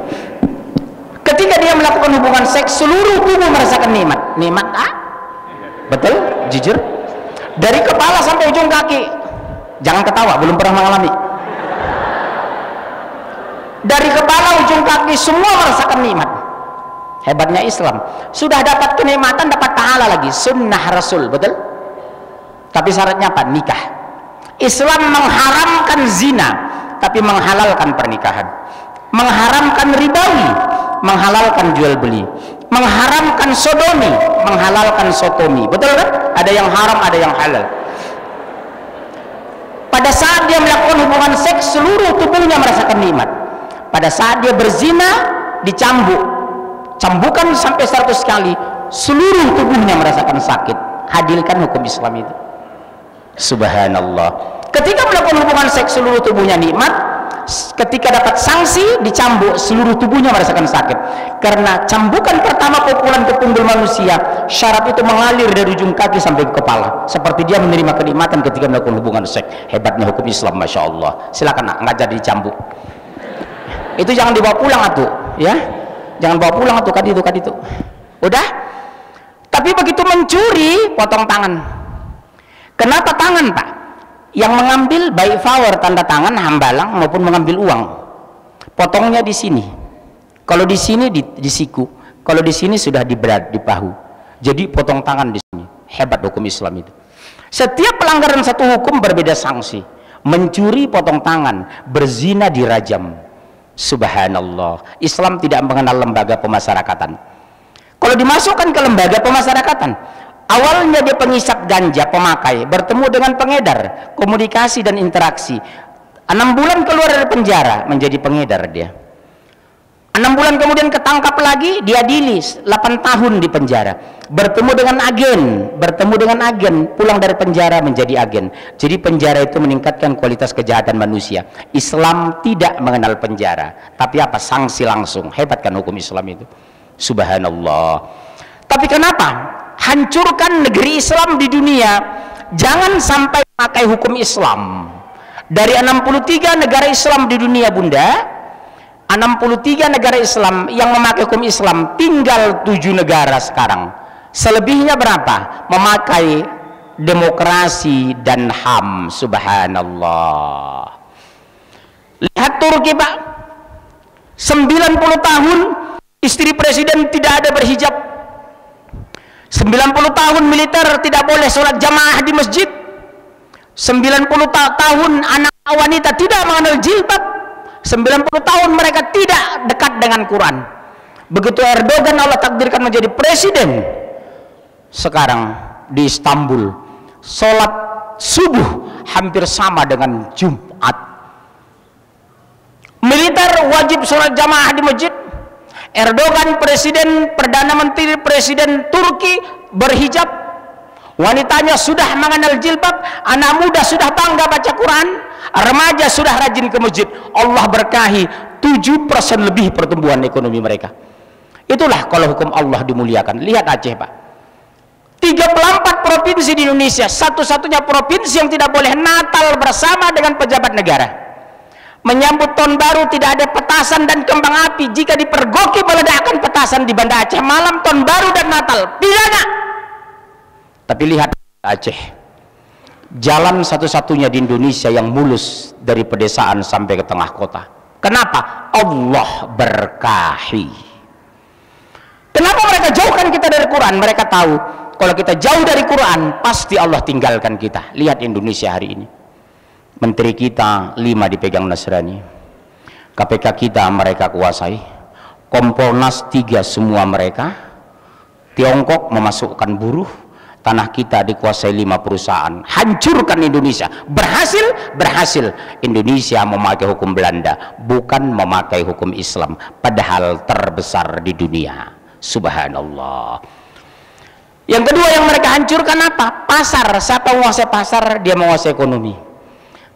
Ketika dia melakukan hubungan seks, seluruh tubuh merasakan nikmat. Nikmat betul? Jujur. Dari kepala sampai ujung kaki. Jangan ketawa, belum pernah mengalami. Dari kepala ujung kaki semua merasakan nikmat. Hebatnya Islam. Sudah dapat kenikmatan, dapat pahala lagi. Sunnah Rasul, betul? Tapi syaratnya apa? Nikah. Islam mengharamkan zina, tapi menghalalkan pernikahan. Mengharamkan ribawi, menghalalkan jual beli. Mengharamkan sodomi, menghalalkan sotomi. Betul kan? Ada yang haram, ada yang halal. Pada saat dia melakukan hubungan seks, seluruh tubuhnya merasakan nikmat. Pada saat dia berzina, dicambuk, cambukan sampai 100 kali, seluruh tubuhnya merasakan sakit. Hadirkan hukum Islam itu. Subhanallah. Ketika melakukan hubungan seks, seluruh tubuhnya nikmat. Ketika dapat sanksi, dicambuk, seluruh tubuhnya merasakan sakit. Karena cambukan pertama pukulan ke punggul manusia, syaraf itu mengalir dari ujung kaki sampai ke kepala, seperti dia menerima kenikmatan ketika melakukan hubungan seks. Hebatnya hukum Islam, Masya Allah. Silakan nak, nggak jadi dicambuk. Itu jangan dibawa pulang atuh, ya. Jangan bawa pulang atuh, kaditu. Udah? Tapi begitu mencuri, potong tangan. Kenapa tangan, Pak? Yang mengambil baik favor tanda tangan, hambalang maupun mengambil uang. Potongnya di sini. Kalau di sini di siku, kalau di sini sudah di berat, di bahu. Jadi potong tangan di sini. Hebat hukum Islam itu. Setiap pelanggaran satu hukum berbeda sanksi. Mencuri potong tangan, berzina dirajam. Subhanallah, Islam tidak mengenal lembaga pemasyarakatan. Kalau dimasukkan ke lembaga pemasyarakatan, awalnya dia pengisap ganja, pemakai, bertemu dengan pengedar, komunikasi dan interaksi. 6 bulan keluar dari penjara, menjadi pengedar dia. 6 bulan kemudian ketangkap lagi, dia dilis 8 tahun di penjara, bertemu dengan agen, pulang dari penjara menjadi agen. Jadi penjara itu meningkatkan kualitas kejahatan manusia. Islam tidak mengenal penjara, tapi apa? Sanksi langsung. Hebat kan hukum Islam itu, subhanallah. Tapi kenapa? Hancurkan negeri Islam di dunia, jangan sampai pakai hukum Islam. Dari 63 negara Islam di dunia, Bunda, 63 negara Islam yang memakai hukum Islam, tinggal 7 negara sekarang. Selebihnya berapa? Memakai demokrasi dan HAM. Subhanallah. Lihat Turki, Pak. 90 tahun istri presiden tidak ada berhijab. 90 tahun militer tidak boleh sholat jamaah di masjid. 90 tahun anak wanita tidak mengenal jilbab. 90 tahun mereka tidak dekat dengan Quran. Begitu Erdogan Allah takdirkan menjadi presiden, sekarang di Istanbul sholat subuh hampir sama dengan Jumat. Militer wajib sholat jamaah di masjid. Erdogan presiden, perdana menteri presiden Turki berhijab. Wanitanya sudah mengenal jilbab, anak muda sudah bangga baca Quran, remaja sudah rajin ke masjid. Allah berkahi 7% lebih pertumbuhan ekonomi mereka. Itulah kalau hukum Allah dimuliakan. Lihat Aceh, Pak. 34 provinsi di Indonesia, satu-satunya provinsi yang tidak boleh Natal bersama dengan pejabat negara. Menyambut tahun baru tidak ada petasan dan kembang api. Jika dipergoki meledakkan petasan di Banda Aceh malam tahun baru dan Natal, pidana. Tapi lihat Aceh, jalan satu-satunya di Indonesia yang mulus dari pedesaan sampai ke tengah kota. Kenapa? Allah berkahi. Kenapa mereka jauhkan kita dari Quran? Mereka tahu kalau kita jauh dari Quran, pasti Allah tinggalkan kita. Lihat Indonesia hari ini, menteri kita 5 dipegang Nasrani, KPK kita mereka kuasai, Kompolnas 3 semua mereka, Tiongkok memasukkan buruh, tanah kita dikuasai 5 perusahaan. Hancurkan Indonesia. Berhasil Indonesia memakai hukum Belanda, bukan memakai hukum Islam, padahal terbesar di dunia. Subhanallah. Yang kedua yang mereka hancurkan apa? Pasar. Siapa menguasai pasar, dia menguasai ekonomi.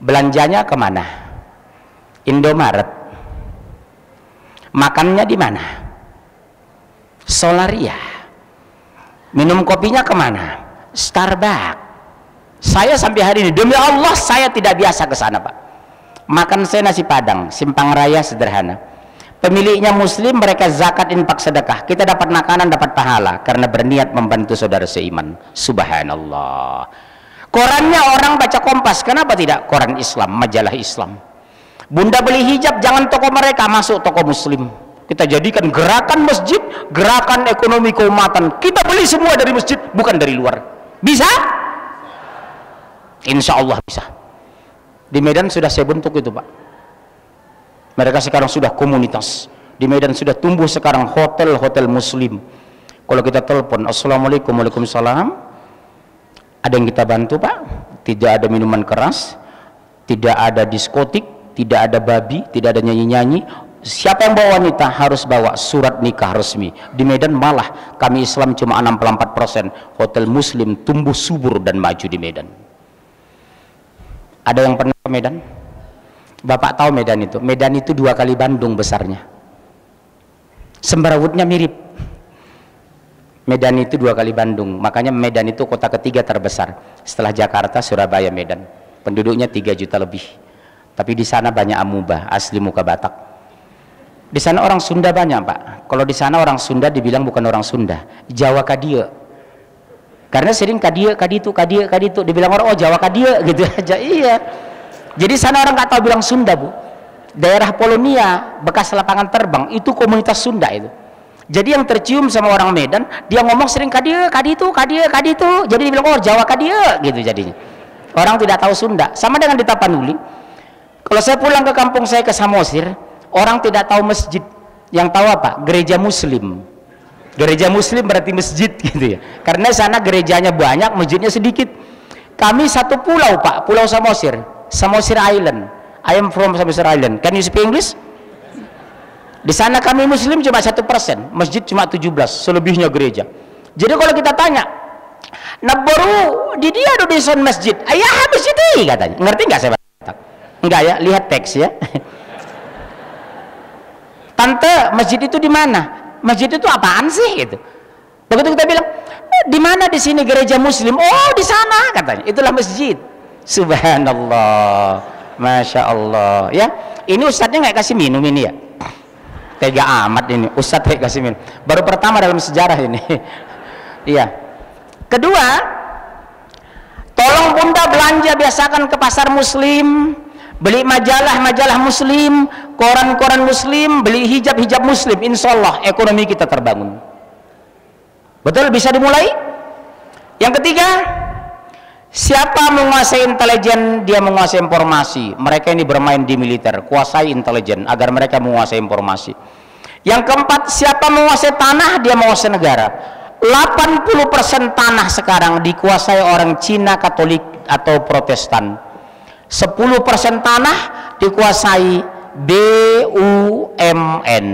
Belanjanya kemana? Indomaret. Makannya di mana? Solaria. Minum kopinya kemana? Starbucks. Saya sampai hari ini, demi Allah saya tidak biasa ke sana, Pak. Makan saya nasi padang, Simpang Raya sederhana. Pemiliknya muslim, mereka zakat, infak, sedekah. Kita dapat makanan, dapat pahala karena berniat membantu saudara seiman. Subhanallah. Korannya orang baca Kompas, kenapa tidak koran Islam, majalah Islam? Bunda beli hijab, jangan toko mereka, masuk toko muslim. Kita jadikan gerakan masjid, gerakan ekonomi keumatan. Kita beli semua dari masjid, bukan dari luar. Bisa? Insya Allah bisa. Di Medan sudah saya bentuk itu, Pak. Mereka sekarang sudah komunitas. Di Medan sudah tumbuh sekarang hotel-hotel muslim. Kalau kita telepon, Assalamualaikum, Waalaikumsalam, ada yang kita bantu, Pak? Tidak ada minuman keras, tidak ada diskotik, tidak ada babi, tidak ada nyanyi-nyanyi. Siapa yang bawa wanita harus bawa surat nikah resmi. Di Medan malah kami Islam cuma 64%. Hotel muslim tumbuh subur dan maju di Medan. Ada yang pernah ke Medan? Bapak tahu Medan itu? Medan itu 2 kali Bandung besarnya. Sembarawutnya mirip. Medan itu 2 kali Bandung. Makanya Medan itu kota ketiga terbesar setelah Jakarta, Surabaya, Medan. Penduduknya 3 juta lebih. Tapi di sana banyak amuba, asli muka Batak. Di sana orang Sunda banyak, Pak. Kalau di sana orang Sunda dibilang bukan orang Sunda, Jawa Kadia. Karena sering Kadia, Kaditu, dibilang orang, oh Jawa Kadia gitu aja. Iya. Jadi sana orang nggak tahu bilang Sunda, Bu. Daerah Polonia, bekas lapangan terbang, itu komunitas Sunda itu. Jadi yang tercium sama orang Medan, dia ngomong sering Kadia, Kaditu. Jadi dibilang, oh Jawa Kadia gitu jadinya. Orang tidak tahu Sunda. Sama dengan di Tapanuli. Kalau saya pulang ke kampung saya ke Samosir, Orang tidak tahu masjid, yang tahu apa? Gereja Muslim. Gereja Muslim berarti masjid gitu ya. Karena sana gerejanya banyak, masjidnya sedikit. Kami satu pulau Pak, Pulau Samosir, Samosir Island. I am from Samosir Island. Can you speak English? Di sana kami Muslim cuma 1%, masjid cuma 17, selebihnya gereja. Jadi kalau kita tanya, nah baru di dia ada desain masjid, ayah masjid ini katanya. Ngerti nggak saya kata? Enggak ya, lihat teks ya. Tante, masjid itu di mana? Masjid itu apaan sih gitu? Begitu kita bilang, di mana di sini gereja Muslim? Oh di sana katanya. Itulah masjid. Subhanallah, masya Allah. Ya, ini ustadznya nggak kasih minum ini ya. Tega amat ini, ustadz nggak kasih minum. Baru pertama dalam sejarah ini. Iya. Kedua, tolong bunda belanja biasakan ke pasar Muslim. Beli majalah-majalah Muslim, koran-koran Muslim, beli hijab-hijab Muslim, insya Allah ekonomi kita terbangun. Betul, bisa dimulai. Yang ketiga, siapa menguasai intelijen, dia menguasai informasi. Mereka ini bermain di militer, kuasai intelijen agar mereka menguasai informasi. Yang keempat, siapa menguasai tanah, dia menguasai negara. 80% tanah sekarang dikuasai orang Cina Katolik atau Protestan. 10% tanah dikuasai BUMN.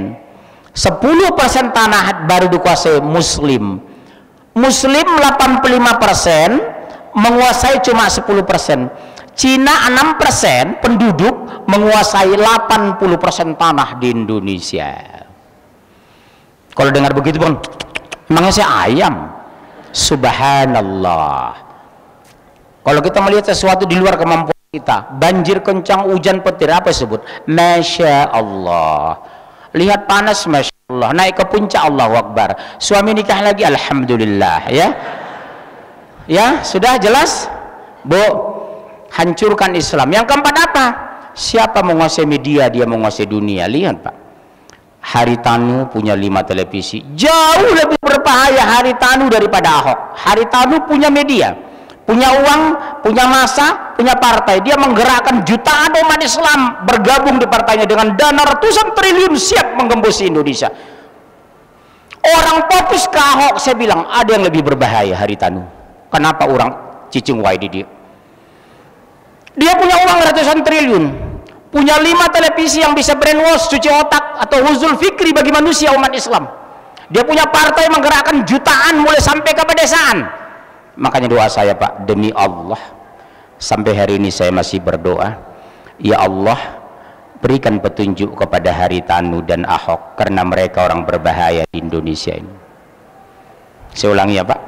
10% tanah baru dikuasai Muslim. Muslim 85% menguasai cuma 10%. Cina 6% penduduk menguasai 80% tanah di Indonesia. Kalau dengar begitu bang, emangnya saya ayam? Subhanallah. Kalau kita melihat sesuatu di luar kemampuan kita, banjir kencang, hujan petir, apa disebut? Masya Allah. Lihat panas, Masya Allah. Naik ke puncak, Allahu Akbar. Suami nikah lagi, Alhamdulillah. Ya, ya sudah jelas, Bu. Hancurkan Islam. Yang keempat apa? Siapa menguasai media, dia menguasai dunia. Lihat Pak, Haritanu punya 5 televisi. Jauh lebih berbahaya Haritanu daripada Ahok. Haritanu punya media, punya uang, punya massa, punya partai. Dia menggerakkan jutaan umat Islam bergabung di partainya dengan dana ratusan triliun, siap menggembosi Indonesia. Orang fokus ke Ahok, saya bilang ada yang lebih berbahaya Haritanu. Kenapa? Orang cicing waidi dia. Dia punya uang ratusan triliun, punya 5 televisi yang bisa brainwash, cuci otak atau huzul fikri bagi manusia umat Islam. Dia punya partai menggerakkan jutaan mulai sampai ke pedesaan. Makanya doa saya Pak, demi Allah, sampai hari ini saya masih berdoa, ya Allah berikan petunjuk kepada Haritanu dan Ahok, karena mereka orang berbahaya di Indonesia ini. Saya ulangi ya Pak,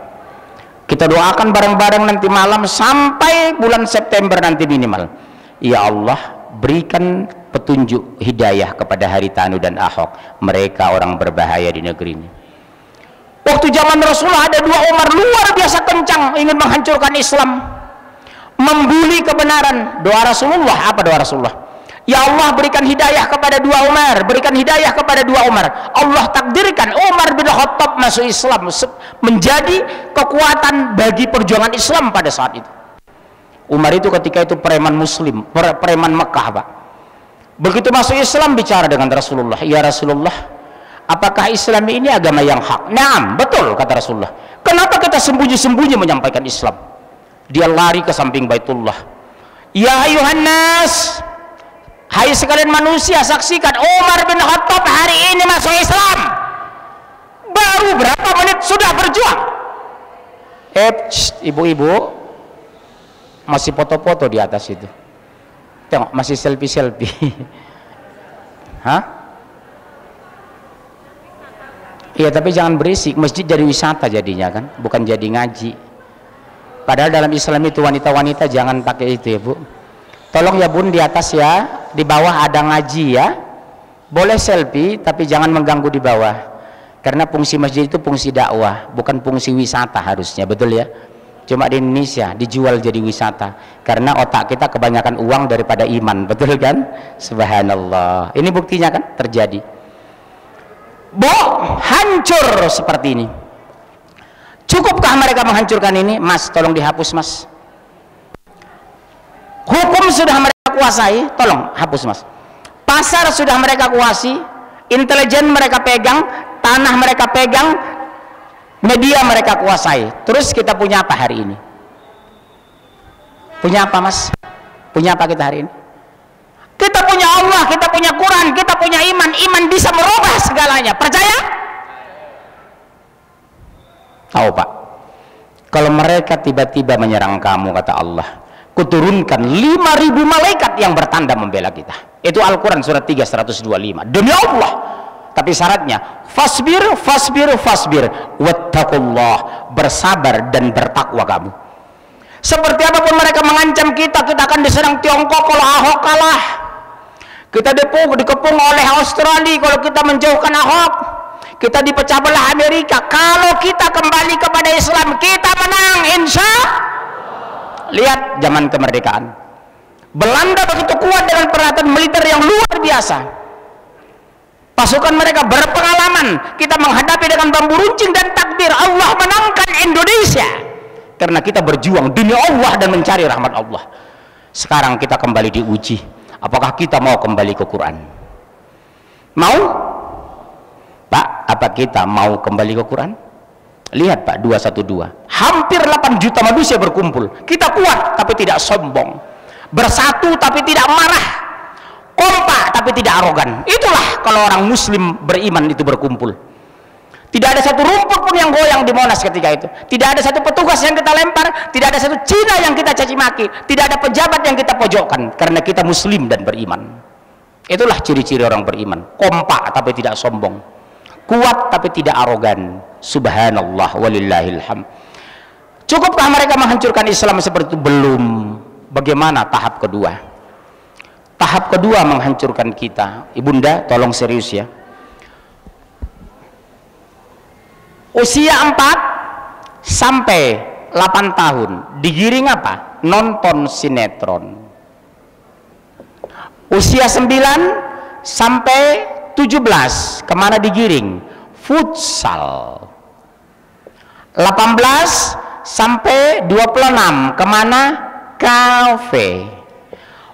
kita doakan bareng-bareng nanti malam sampai bulan September nanti minimal. Ya Allah berikan petunjuk hidayah kepada Haritanu dan Ahok, mereka orang berbahaya di negeri ini. Waktu zaman Rasulullah ada 2 Umar luar biasa kencang ingin menghancurkan Islam, membuli kebenaran. Doa Rasulullah apa? Doa Rasulullah, ya Allah berikan hidayah kepada 2 Umar, berikan hidayah kepada 2 Umar. Allah takdirkan Umar bin Khattab masuk Islam, menjadi kekuatan bagi perjuangan Islam pada saat itu. Umar itu ketika itu preman Muslim, preman Mekah Pak. Begitu masuk Islam bicara dengan Rasulullah, ya Rasulullah, apakah Islam ini agama yang hak? Naam, betul kata Rasulullah. Kenapa kita sembunyi-sembunyi menyampaikan Islam? Dia lari ke samping Baitullah. Ya ayuhan nas, hai sekalian manusia, saksikan Umar bin Khattab hari ini masuk Islam. Baru berapa menit sudah berjuang. Ibu-ibu masih foto-foto di atas itu. Tengok, masih selfie-selfie. Hah? Iya, tapi jangan berisik. Masjid jadi wisata jadinya kan, bukan jadi ngaji. Padahal dalam Islam itu wanita-wanita jangan pakai itu ya Bu. Tolong ya Bun, di atas ya, di bawah ada ngaji ya. Boleh selfie tapi jangan mengganggu di bawah. Karena fungsi masjid itu fungsi dakwah, bukan fungsi wisata harusnya, betul ya? Cuma di Indonesia dijual jadi wisata karena otak kita kebanyakan uang daripada iman, betul kan? Subhanallah. Ini buktinya kan terjadi. Bu, hancur seperti ini. Cukupkah mereka menghancurkan ini? Mas, tolong dihapus Mas. Hukum sudah mereka kuasai, tolong hapus Mas. pasar sudah mereka kuasai, intelijen mereka pegang, tanah mereka pegang, media mereka kuasai. Terus kita punya apa hari ini? Punya apa, Mas? Punya apa kita hari ini? Kita punya Allah, kita punya Quran, kita punya iman. Iman bisa merubah segalanya. Percaya? Tahu, Pak, kalau mereka tiba-tiba menyerang kamu, kata Allah, kuturunkan 5.000 malaikat yang bertanda membela kita. Itu Al-Quran surat 3 125. Demi Allah. Tapi syaratnya fasbir, fasbir, fasbir wattaqullah, bersabar dan bertakwa kamu. Seperti apapun mereka mengancam kita, kita akan diserang Tiongkok kalau Ahok kalah, kita dikepung oleh Australia kalau kita menjauhkan Ahok, kita dipecah belah Amerika. Kalau kita kembali kepada Islam, kita menang, insya. Lihat zaman kemerdekaan, Belanda begitu kuat dengan peralatan militer yang luar biasa. Pasukan mereka berpengalaman. Kita menghadapi dengan bambu runcing dan takbir. Allah menangkan Indonesia karena kita berjuang demi Allah dan mencari rahmat Allah. Sekarang kita kembali diuji, apakah kita mau kembali ke Quran? Mau? Pak, apa kita mau kembali ke Quran? Lihat Pak, 212, hampir 8 juta manusia berkumpul. Kita kuat tapi tidak sombong, bersatu tapi tidak marah, kompak tapi tidak arogan. Itulah kalau orang muslim beriman itu berkumpul. Tidak ada satu rumput pun yang goyang di Monas ketika itu. Tidak ada satu petugas yang kita lempar, tidak ada satu Cina yang kita caci maki, tidak ada pejabat yang kita pojokkan, karena kita muslim dan beriman. Itulah ciri-ciri orang beriman, kompak tapi tidak sombong, kuat tapi tidak arogan. Subhanallah walillahilham. Cukupkah mereka menghancurkan Islam seperti itu? Belum. Bagaimana tahap kedua? Tahap kedua menghancurkan kita. Ibunda tolong serius ya. Usia 4 sampai 8 tahun digiring apa? Nonton sinetron. Usia 9 sampai 17 kemana digiring? Futsal. 18 sampai 26 kemana? Kafe.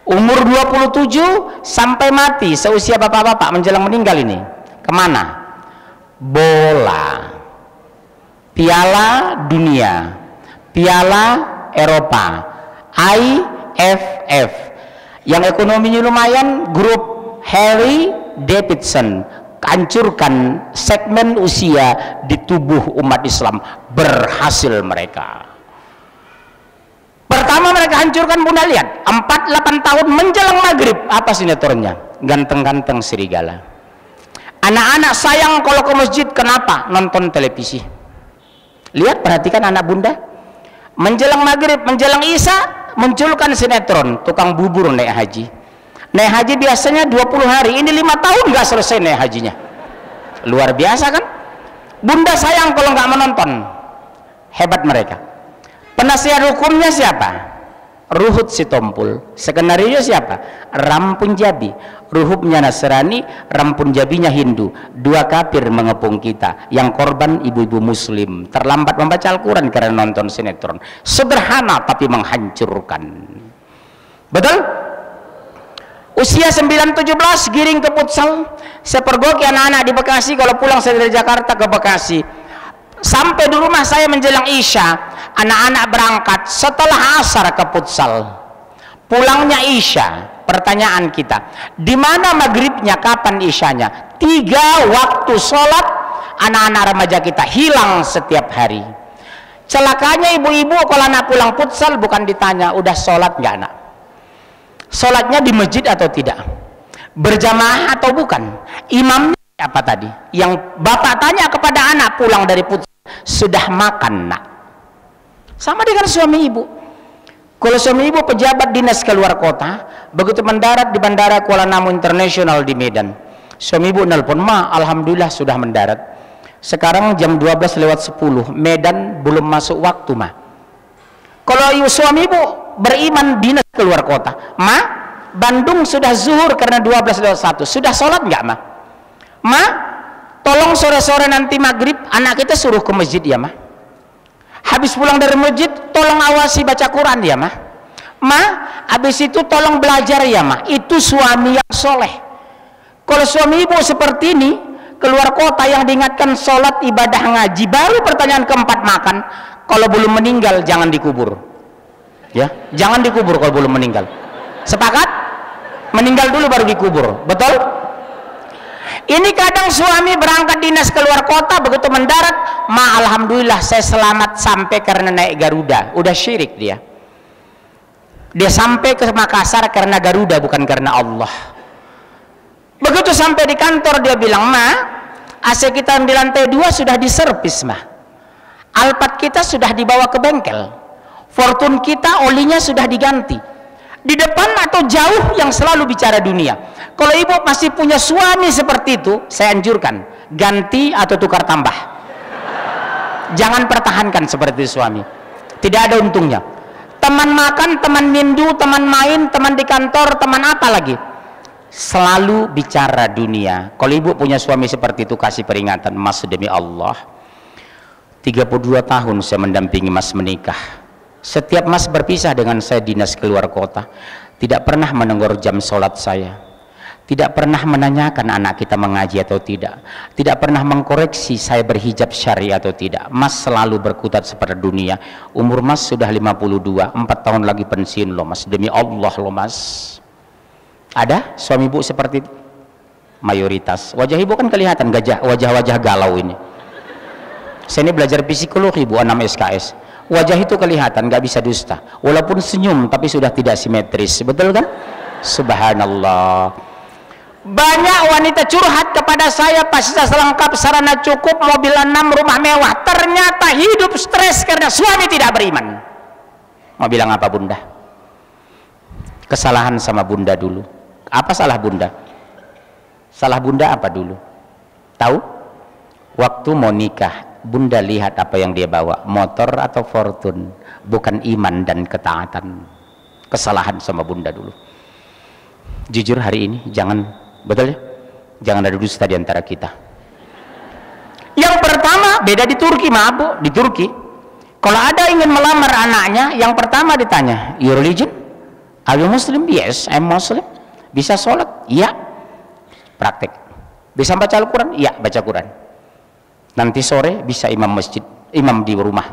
Umur 27 sampai mati, seusia bapak-bapak menjelang meninggal ini, kemana? Bola. Piala Dunia, Piala Eropa, IFF. Yang ekonominya lumayan, grup Harry Davidson. Hancurkan segmen usia di tubuh umat Islam. Berhasil mereka. Pertama mereka hancurkan, Bunda lihat, 4-8 tahun menjelang maghrib, apa sinetronnya? Ganteng-ganteng serigala. Anak-anak sayang kalau ke masjid, kenapa? Nonton televisi. Lihat, perhatikan anak Bunda, menjelang maghrib, menjelang isya, munculkan sinetron tukang bubur naik haji. Naik haji biasanya 20 hari, ini 5 tahun nggak selesai naik hajinya. Luar biasa kan? Bunda sayang kalau nggak menonton. Hebat mereka. Penasihat hukumnya siapa? Ruhut Sitompul. Skenario siapa? Ram Punjabi. Ruhubnya Nasrani, Ram Punjabinya Hindu. Dua kafir mengepung kita. Yang korban ibu-ibu muslim. Terlambat membaca Al-Quran karena nonton sinetron. Sederhana tapi menghancurkan. Betul? Usia 9-17 giring ke futsal. Saya pergoki anak-anak di Bekasi, kalau pulang saya dari Jakarta ke Bekasi. Sampai di rumah saya menjelang isya, anak-anak berangkat setelah asar ke futsal. Pulangnya isya. Pertanyaan kita, di mana maghribnya, kapan isyanya? 3 waktu sholat anak-anak remaja kita hilang setiap hari. Celakanya ibu-ibu kalau anak pulang futsal bukan ditanya, udah sholat nggak anak? Sholatnya di masjid atau tidak? Berjamaah atau bukan? Imamnya apa tadi? Yang bapak tanya kepada anak pulang dari futsal, sudah makan nak? Sama dengan suami ibu. Kalau suami ibu pejabat dinas keluar kota, begitu mendarat di Bandara Kuala Namu Internasional di Medan, suami ibu nelpon, ma, alhamdulillah sudah mendarat. Sekarang jam 12:10, Medan belum masuk waktu, ma. Kalau suami ibu beriman dinas keluar kota, ma, Bandung sudah zuhur karena 12:01, sudah sholat nggak, ma? Ma, tolong sore-sore nanti maghrib anak kita suruh ke masjid ya, ma. Habis pulang dari masjid tolong awasi baca Quran ya, ma. Ma, habis itu tolong belajar ya, ma. Itu suami yang soleh. Kalau suami ibu seperti ini, keluar kota yang diingatkan sholat, ibadah, ngaji, baru pertanyaan keempat makan. Kalau belum meninggal jangan dikubur, ya, jangan dikubur kalau belum meninggal. Sepakat? Meninggal dulu baru dikubur, betul? Ini kadang suami berangkat dinas keluar kota, begitu mendarat, alhamdulillah saya selamat sampai karena naik Garuda. Udah syirik dia. Dia sampai ke Makassar karena Garuda, bukan karena Allah. Begitu sampai di kantor dia bilang, "Ma, AC kita di lantai 2 sudah diservis, Ma. Alphard kita sudah dibawa ke bengkel. Fortune kita olinya sudah diganti." Di depan atau jauh yang selalu bicara dunia. Kalau ibu masih punya suami seperti itu, saya anjurkan ganti atau tukar tambah. Jangan pertahankan seperti suami. Tidak ada untungnya. Teman makan, teman mindu, teman main, teman di kantor, teman apa lagi? Selalu bicara dunia. Kalau ibu punya suami seperti itu, kasih peringatan, "Mas, demi Allah, 32 tahun saya mendampingi Mas menikah. Setiap Mas berpisah dengan saya dinas keluar kota, tidak pernah menegur jam sholat saya, tidak pernah menanyakan anak kita mengaji atau tidak, tidak pernah mengkoreksi saya berhijab syari atau tidak. Mas selalu berkutat seperti dunia. Umur Mas sudah 52, 4 tahun lagi pensiun loh Mas, demi Allah loh Mas." Ada suami ibu seperti itu? Mayoritas. Wajah ibu kan kelihatan wajah-wajah galau ini. Saya ini belajar psikologi bu, 6 SKS. Wajah itu kelihatan, nggak bisa dusta. Walaupun senyum, tapi sudah tidak simetris. Betul kan? Subhanallah. Banyak wanita curhat kepada saya, fasilitas lengkap, sarana cukup, mobil 6, rumah mewah. Ternyata hidup stres karena suami tidak beriman. Mau bilang apa bunda? Kesalahan sama bunda dulu. Apa salah bunda? Salah bunda apa dulu? Tahu? Waktu mau nikah, bunda lihat apa yang dia bawa, motor atau fortune, bukan iman dan ketaatan. Kesalahan sama bunda dulu. Jujur hari ini jangan, betul ya, jangan ada dusta di antara kita. Yang pertama beda di Turki, maaf bu, di Turki kalau ada ingin melamar anaknya, yang pertama ditanya, "Your religion? Are you Muslim?" "Yes, I'm Muslim." "Bisa sholat?" "Iya." Praktek. "Bisa baca Al-Quran?" "Iya, baca Quran." Nanti sore bisa imam masjid, imam di rumah.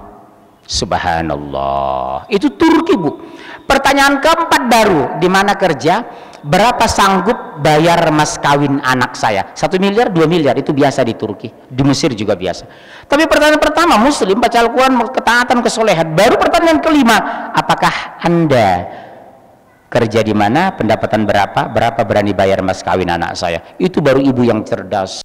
Subhanallah. Itu Turki bu. Pertanyaan keempat baru, di mana kerja? Berapa sanggup bayar mas kawin anak saya? 1 miliar, 2 miliar, itu biasa di Turki. Di Mesir juga biasa. Tapi pertanyaan pertama, Muslim, baca Al-Quran, ketaatan, kesolehan. Baru pertanyaan kelima, apakah anda kerja di mana, pendapatan berapa, berapa berani bayar mas kawin anak saya? Itu baru ibu yang cerdas.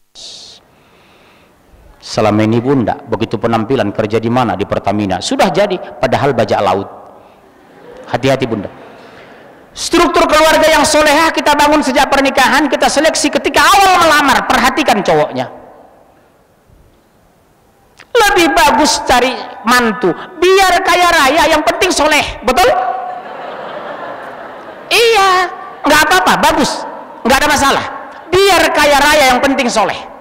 Selama ini bunda, begitu penampilan, kerja di mana, di Pertamina, sudah jadi, padahal bajak laut. Hati-hati bunda. Struktur keluarga yang solehah kita bangun sejak pernikahan, kita seleksi ketika awal melamar. Perhatikan cowoknya. Lebih bagus cari mantu, biar kaya raya, yang penting soleh, betul? Iya, nggak apa-apa, bagus, nggak ada masalah. Biar kaya raya, yang penting soleh.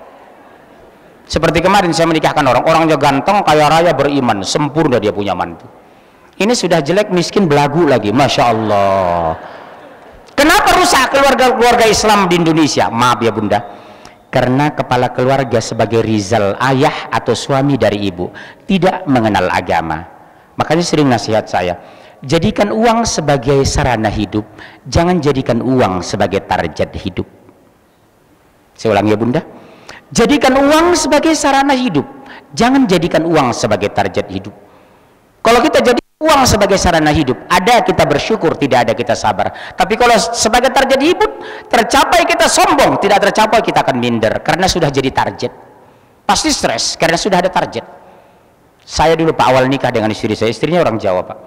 Seperti kemarin saya menikahkan orangnya ganteng, kaya raya, beriman, sempurna, dia punya mantu. Ini sudah jelek, miskin, belagu lagi, masya Allah. Kenapa rusak keluarga Islam di Indonesia? Maaf ya bunda, karena kepala keluarga sebagai rizal ayah atau suami dari ibu tidak mengenal agama. Makanya sering nasihat saya, jadikan uang sebagai sarana hidup, jangan jadikan uang sebagai target hidup. Saya ulang ya bunda, jadikan uang sebagai sarana hidup, jangan jadikan uang sebagai target hidup. Kalau kita jadi uang sebagai sarana hidup, ada kita bersyukur, tidak ada kita sabar. Tapi kalau sebagai target hidup, tercapai kita sombong, tidak tercapai kita akan minder, karena sudah jadi target. Pasti stres karena sudah ada target. Saya dulu pak awal nikah dengan istri saya, istrinya orang Jawa pak.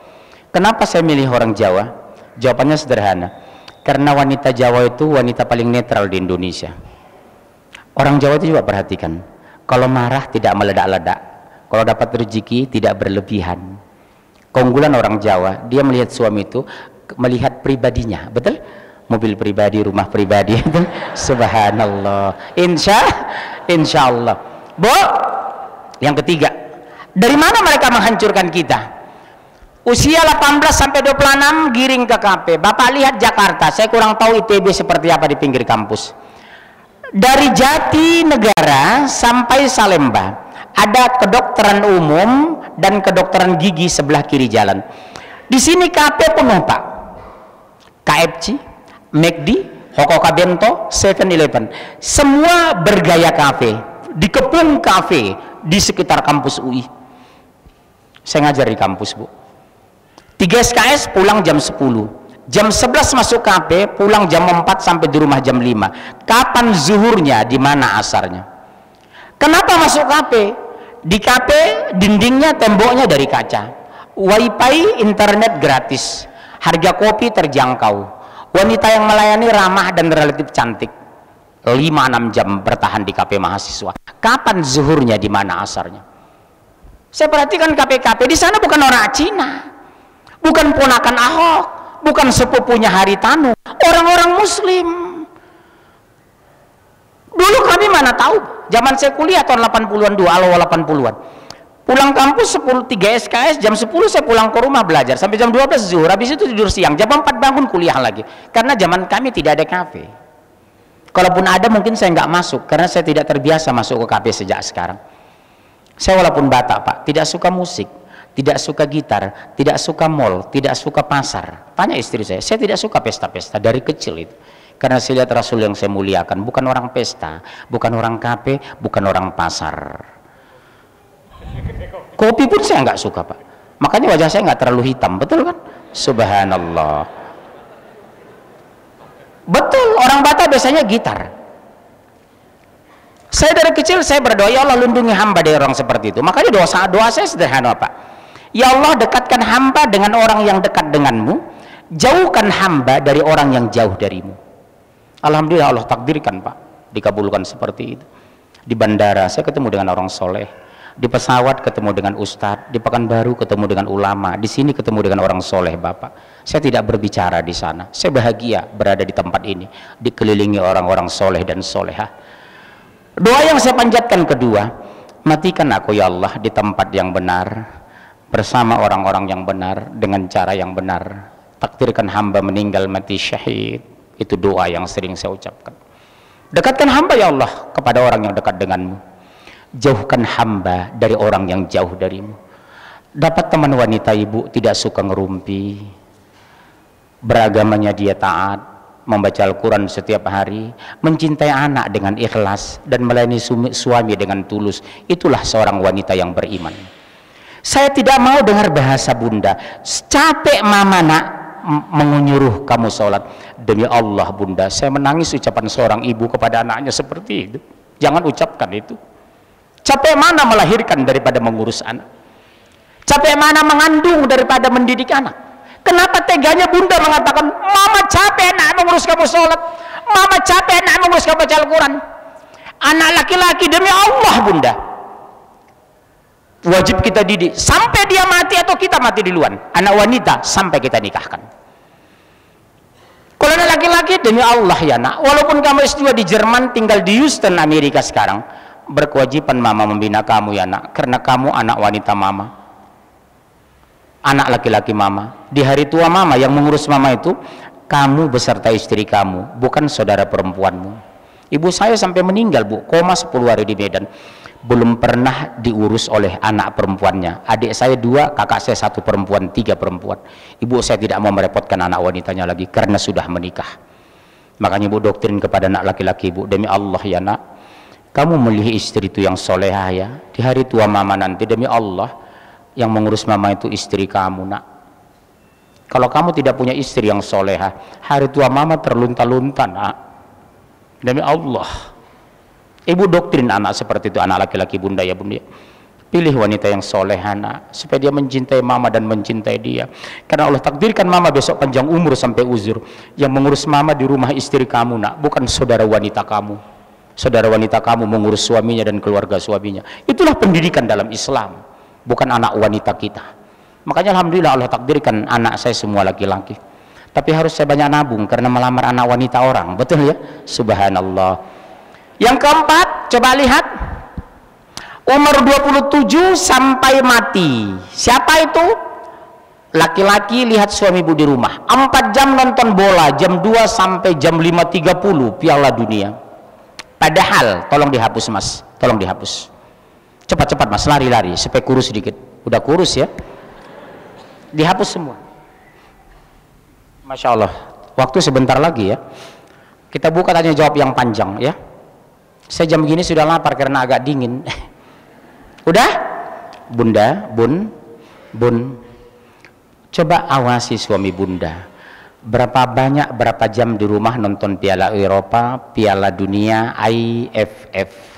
Kenapa saya milih orang Jawa? Jawabannya sederhana, karena wanita Jawa itu wanita paling netral di Indonesia. Orang Jawa itu juga perhatikan, kalau marah tidak meledak-ledak, kalau dapat rezeki tidak berlebihan. Keunggulan orang Jawa, dia melihat suami itu melihat pribadinya, betul? Mobil pribadi, rumah pribadi, betul? Subhanallah. Insya Allah. Bu, yang ketiga, dari mana mereka menghancurkan kita? Usia 18 sampai 26 giring ke KP. Bapak lihat Jakarta, saya kurang tahu ITB seperti apa di pinggir kampus. Dari Jatinegara sampai Salemba ada kedokteran umum dan kedokteran gigi sebelah kiri jalan. Di sini kafe penuh Pak. KFC, McD, Hokoka Bento, 7-Eleven, semua bergaya kafe, dikepung kafe di sekitar kampus UI. Saya ngajar di kampus, Bu. 3 SKS pulang jam 10, jam 11 masuk kafe, pulang jam 4 sampai di rumah jam 5. Kapan zuhurnya, di mana asarnya? Kenapa masuk kafe? Di kafe dindingnya, temboknya dari kaca, wifi, internet gratis, harga kopi terjangkau, wanita yang melayani ramah dan relatif cantik. 5-6 jam bertahan di kafe mahasiswa. Kapan zuhurnya, di mana asarnya? Saya perhatikan kafe-kafe di sana bukan orang Cina, bukan ponakan Ahok, bukan sepupunya Haritanu, orang-orang Muslim. Dulu kami mana tahu, zaman saya kuliah tahun 80-an, awal 80-an. Pulang kampus 3 SKS, jam 10 saya pulang ke rumah belajar sampai jam 12 zuhur, habis itu tidur siang, jam 4 bangun kuliah lagi. Karena zaman kami tidak ada kafe. Kalaupun ada mungkin saya nggak masuk, karena saya tidak terbiasa masuk ke kafe sejak sekarang. Saya walaupun Batak Pak, tidak suka musik, tidak suka gitar, tidak suka mall, tidak suka pasar. Tanya istri saya tidak suka pesta-pesta dari kecil itu. Karena saya lihat Rasul yang saya muliakan bukan orang pesta, bukan orang kafe, bukan orang pasar. Kopi pun saya nggak suka Pak. Makanya wajah saya nggak terlalu hitam, betul kan? Subhanallah. Betul, orang Batak biasanya gitar. Saya dari kecil saya berdoa, ya Allah lindungi hamba dari orang seperti itu. Makanya doa saya sederhana Pak. Ya Allah dekatkan hamba dengan orang yang dekat denganmu, jauhkan hamba dari orang yang jauh darimu. Alhamdulillah Allah takdirkan Pak, dikabulkan seperti itu. Di bandara saya ketemu dengan orang soleh, di pesawat ketemu dengan ustadz, di Pekanbaru ketemu dengan ulama, di sini ketemu dengan orang soleh Bapak. Saya tidak berbicara di sana, saya bahagia berada di tempat ini, dikelilingi orang-orang soleh dan solehah. Doa yang saya panjatkan kedua, matikan aku ya Allah di tempat yang benar, bersama orang-orang yang benar, dengan cara yang benar. Takdirkan hamba meninggal mati syahid. Itu doa yang sering saya ucapkan. Dekatkan hamba ya Allah kepada orang yang dekat denganmu, jauhkan hamba dari orang yang jauh darimu. Dapat teman wanita ibu tidak suka ngerumpi, beragamanya dia taat, membaca Al-Quran setiap hari, mencintai anak dengan ikhlas, dan melayani suami dengan tulus. Itulah seorang wanita yang beriman. Saya tidak mau dengar bahasa bunda, capek mama nak menyuruh kamu sholat. Demi Allah bunda, saya menangis ucapan seorang ibu kepada anaknya seperti itu. Jangan ucapkan itu. Capek mana melahirkan daripada mengurus anak? Capek mana mengandung daripada mendidik anak? Kenapa teganya bunda mengatakan, mama capek nak mengurus kamu sholat, mama capek nak mengurus kamu baca Al-Quran? Anak laki-laki demi Allah bunda, wajib kita didik sampai dia mati atau kita mati duluan. Anak wanita sampai kita nikahkan. Kalau anak laki-laki demi Allah ya nak, walaupun kamu S2 di Jerman, tinggal di Houston Amerika sekarang, berkewajiban mama membina kamu ya nak, karena kamu anak wanita mama, anak laki-laki mama. Di hari tua mama, yang mengurus mama itu kamu beserta istri kamu, bukan saudara perempuanmu. Ibu saya sampai meninggal Bu, koma 10 hari di Medan, belum pernah diurus oleh anak perempuannya. Adik saya 2, kakak saya 1 perempuan, 3 perempuan. Ibu saya tidak mau merepotkan anak wanitanya lagi karena sudah menikah. Makanya ibu doktrin kepada anak laki-laki, ibu demi Allah ya nak, kamu milih istri itu yang solehah ya. Di hari tua mama nanti demi Allah, yang mengurus mama itu istri kamu nak. Kalau kamu tidak punya istri yang solehah, hari tua mama terlunta-lunta nak. Demi Allah, ibu doktrin anak seperti itu, anak laki-laki bunda ya bunda. Pilih wanita yang solehah nak, supaya dia mencintai mama dan mencintai dia. Karena Allah takdirkan mama besok panjang umur sampai uzur. Yang mengurus mama di rumah istri kamu nak, bukan saudara wanita kamu. Saudara wanita kamu mengurus suaminya dan keluarga suaminya. Itulah pendidikan dalam Islam, bukan anak wanita kita. Makanya alhamdulillah Allah takdirkan anak saya semua laki-laki. Tapi harus saya banyak nabung karena melamar anak wanita orang, betul ya? Subhanallah. Yang keempat, coba lihat, umur 27 sampai mati. Siapa itu? Laki-laki lihat suami ibu di rumah, 4 jam nonton bola, jam 2 sampai jam 5.30 Piala Dunia. Padahal tolong dihapus mas, tolong dihapus. Cepat-cepat mas, lari-lari supaya kurus sedikit. Udah kurus ya, dihapus semua. Masya Allah, waktu sebentar lagi ya. Kita buka tanya jawab yang panjang ya. Saya jam gini sudah lapar karena agak dingin. Udah? Bunda, bun, coba awasi suami bunda. Berapa banyak, berapa jam di rumah nonton Piala Eropa, Piala Dunia, IFF.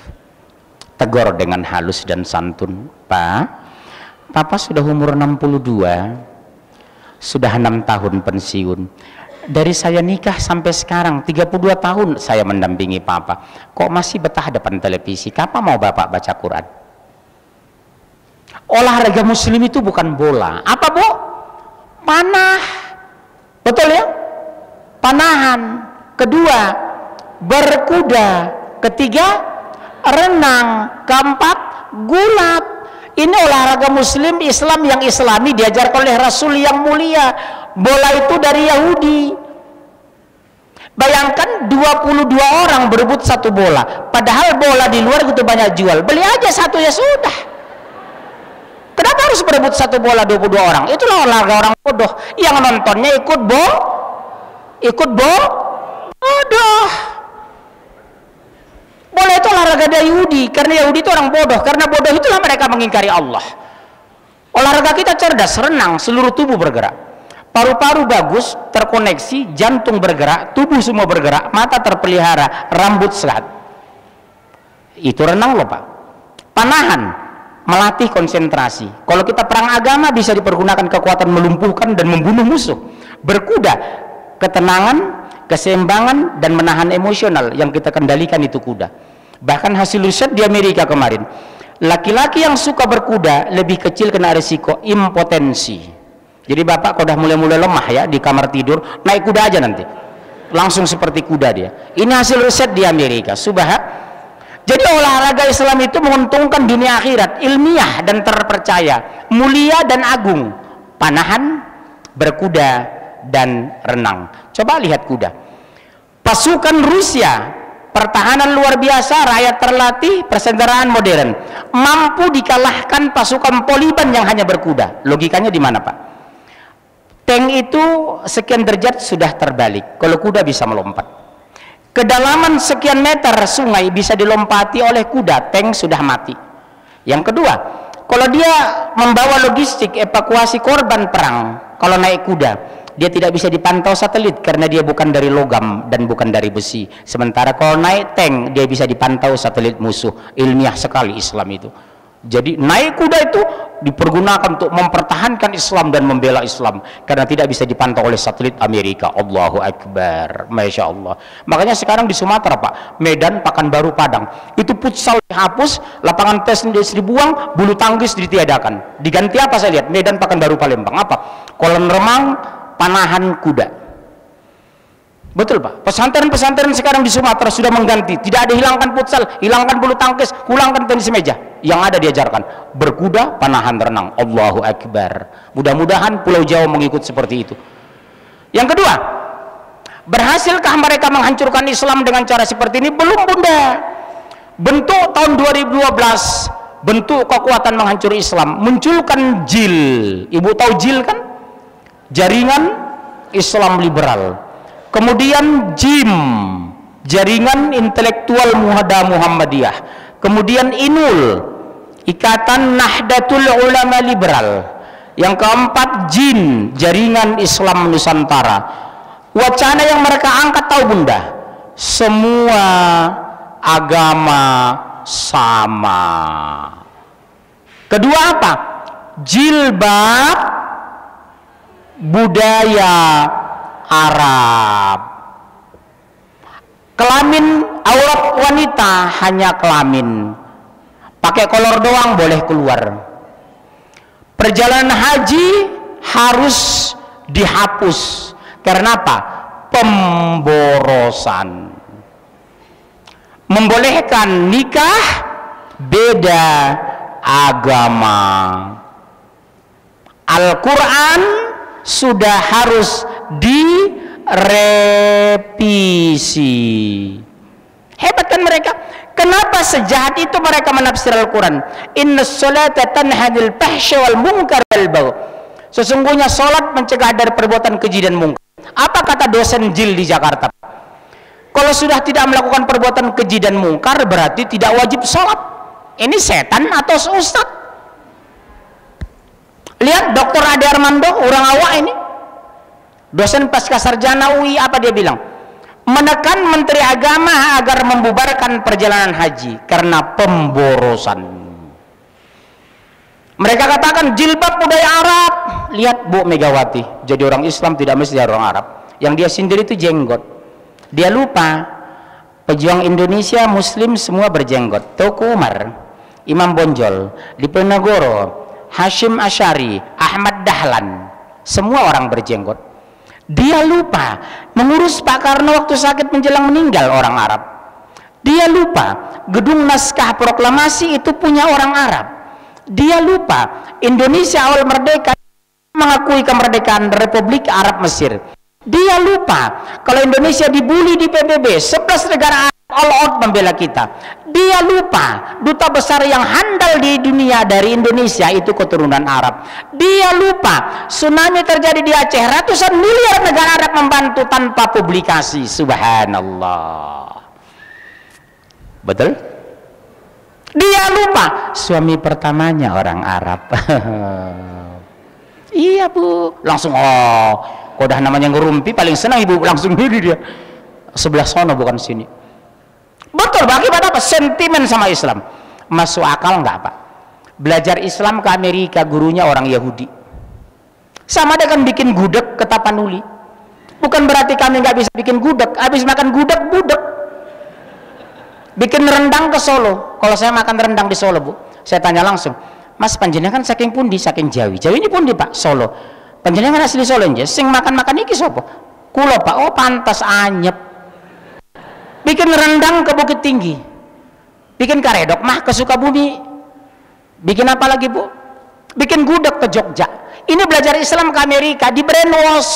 Tegur dengan halus dan santun. Pak, Papa sudah umur 62, sudah 6 tahun pensiun. Dari saya nikah sampai sekarang 32 tahun saya mendampingi Papa. Kok masih betah depan televisi? Kapan mau Bapak baca Quran? Olahraga muslim itu bukan bola. Apa bu? Panah. Betul ya? Panahan. Kedua, berkuda. Ketiga, renang. Keempat, gulat. Ini olahraga muslim Islam yang islami diajarkan oleh Rasul yang mulia. Bola itu dari Yahudi. Bayangkan 22 orang berebut satu bola, padahal bola di luar itu banyak jual. Beli aja satu ya sudah. Kenapa harus berebut satu bola 22 orang? Itulah olahraga orang bodoh. Yang nontonnya ikut bodoh. Bola itu olahraga dari Yahudi, karena Yahudi itu orang bodoh. Karena bodoh itulah mereka mengingkari Allah. Olahraga kita cerdas, renang, seluruh tubuh bergerak. Paru-paru bagus, terkoneksi, jantung bergerak, tubuh semua bergerak, mata terpelihara, rambut sehat. Itu renang loh Pak. Panahan, melatih konsentrasi. Kalau kita perang agama bisa dipergunakan kekuatan melumpuhkan dan membunuh musuh. Berkuda, ketenangan, keseimbangan, dan menahan emosional. Yang kita kendalikan itu kuda. Bahkan hasil riset di Amerika kemarin, laki-laki yang suka berkuda lebih kecil kena risiko impotensi. Jadi bapak kalau udah mulai-mulai lemah ya di kamar tidur, naik kuda aja nanti, langsung seperti kuda dia. Ini hasil riset di Amerika. Jadi olahraga Islam itu menguntungkan dunia akhirat, ilmiah dan terpercaya, mulia dan agung. Panahan, berkuda, dan renang. Coba lihat kuda. Pasukan Rusia, pertahanan luar biasa, rakyat terlatih, persenjataan modern, mampu dikalahkan pasukan Poliban yang hanya berkuda. Logikanya di mana Pak? Tank itu sekian derajat sudah terbalik, kalau kuda bisa melompat. Kedalaman sekian meter sungai bisa dilompati oleh kuda, tank sudah mati. Yang kedua, kalau dia membawa logistik evakuasi korban perang, kalau naik kuda, dia tidak bisa dipantau satelit karena dia bukan dari logam dan bukan dari besi. Sementara kalau naik tank, dia bisa dipantau satelit musuh. Ilmiah sekali Islam itu. Jadi naik kuda itu dipergunakan untuk mempertahankan Islam dan membela Islam karena tidak bisa dipantau oleh satelit Amerika. Allahu Akbar, Masya Allah. Makanya sekarang di Sumatera Pak, Medan, Pekanbaru, Padang, itu futsal dihapus, lapangan tenis dibuang, bulu tangkis ditiadakan. Diganti apa saya lihat? Medan, Pekanbaru, Palembang. Apa? Kolam renang, panahan kuda. Betul Pak, pesantren-pesantren sekarang di Sumatera sudah mengganti, tidak ada hilangkan futsal, hilangkan bulu tangkis, hilangkan tenis meja. Yang ada diajarkan berkuda, panahan, renang. Allahu Akbar. Mudah-mudahan Pulau Jawa mengikut seperti itu. Yang kedua, berhasilkah mereka menghancurkan Islam dengan cara seperti ini? Belum Bunda. Bentuk tahun 2012, bentuk kekuatan menghancur Islam, munculkan JIL. Ibu tahu JIL kan? Jaringan Islam Liberal. Kemudian JIM, Jaringan Intelektual Muhada Muhammadiyah. Kemudian INUL, Ikatan Nahdlatul Ulama Liberal. Yang keempat JIN, Jaringan Islam Nusantara. Wacana yang mereka angkat tahu Bunda, semua agama sama. Kedua apa? Jilbab budaya Arab. Kelamin aurat wanita hanya kelamin. Pakai kolor doang boleh keluar. Perjalanan haji harus dihapus. Karena apa? Pemborosan. Membolehkan nikah beda agama. Al-Quran sudah harus direvisi. Hebat kan mereka? Kenapa sejahat itu mereka menafsir Al-Quran? Innas sholata tanha 'anil fahsya wal munkar wal baghi. Sesungguhnya sholat mencegah dari perbuatan keji dan mungkar. Apa kata dosen JIL di Jakarta? Kalau sudah tidak melakukan perbuatan keji dan mungkar, berarti tidak wajib sholat. Ini setan atau ustaz? Lihat Dr. Ade Armando, orang awak ini, dosen pasca sarjana UI, apa dia bilang? Menekan Menteri Agama agar membubarkan perjalanan haji karena pemborosan. Mereka katakan jilbab budaya Arab. Lihat Bu Megawati, jadi orang Islam tidak mesti orang Arab. Yang dia sindir itu jenggot. Dia lupa pejuang Indonesia Muslim semua berjenggot. Teuku Umar, Imam Bonjol, Diponegoro, Hashim Asy'ari, Ahmad Dahlan, semua orang berjenggot. Dia lupa mengurus Pak Karno waktu sakit menjelang meninggal orang Arab. Dia lupa gedung naskah proklamasi itu punya orang Arab. Dia lupa Indonesia awal merdeka mengakui kemerdekaan Republik Arab Mesir. Dia lupa kalau Indonesia dibully di PBB, 11 negara Arab all out membela kita. Dia lupa duta besar yang handal di dunia dari Indonesia itu keturunan Arab. Dia lupa tsunami terjadi di Aceh, ratusan miliar negara Arab membantu tanpa publikasi. Subhanallah. Betul? Dia lupa suami pertamanya orang Arab. Iya Bu, langsung kodah namanya ngerumpi paling senang ibu, langsung diri dia sebelah sono bukan sini. Betul, bagi pada apa? Sentimen sama Islam. Masuk akal nggak Pak? Belajar Islam ke Amerika, gurunya orang Yahudi. Sama dengan bikin gudeg ke Tapanuli. Bukan berarti kami nggak bisa bikin gudeg. Habis makan gudeg, budeg. Bikin rendang ke Solo. Kalau saya makan rendang di Solo Bu, saya tanya langsung, Mas panjenengan saking pundi? Saking Jawi. Jawi ini pundi Pak? Solo. Panjenengan asli Solo nggih? Sing makan-makan iki sapa? Kulo Pak. Oh pantas anyep. Bikin rendang ke Bukit Tinggi, bikin karedok mah ke Sukabumi, bikin apa lagi Bu? Bikin gudeg ke Jogja. Ini belajar Islam ke Amerika, di brainwash.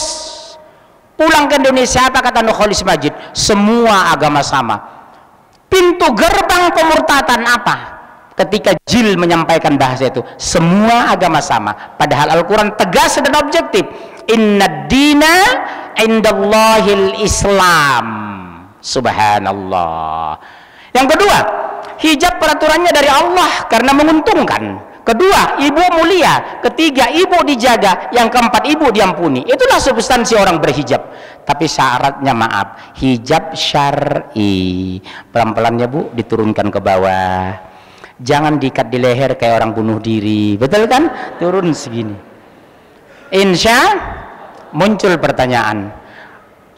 Pulang ke Indonesia, apa kata Nurholis Majid? Semua agama sama. Pintu gerbang pemurtatan apa? Ketika JIL menyampaikan bahasa itu, semua agama sama. Padahal Al-Quran tegas dan objektif. Inna dina indallahil Islam. Subhanallah. Yang kedua, hijab peraturannya dari Allah karena menguntungkan. Kedua, ibu mulia. Ketiga, ibu dijaga. Yang keempat, ibu diampuni. Itulah substansi orang berhijab. Tapi syaratnya maaf, hijab syar'i. Pelan-pelannya Bu, diturunkan ke bawah. Jangan diikat di leher kayak orang bunuh diri. Betul kan? Turun segini. Insya muncul pertanyaan,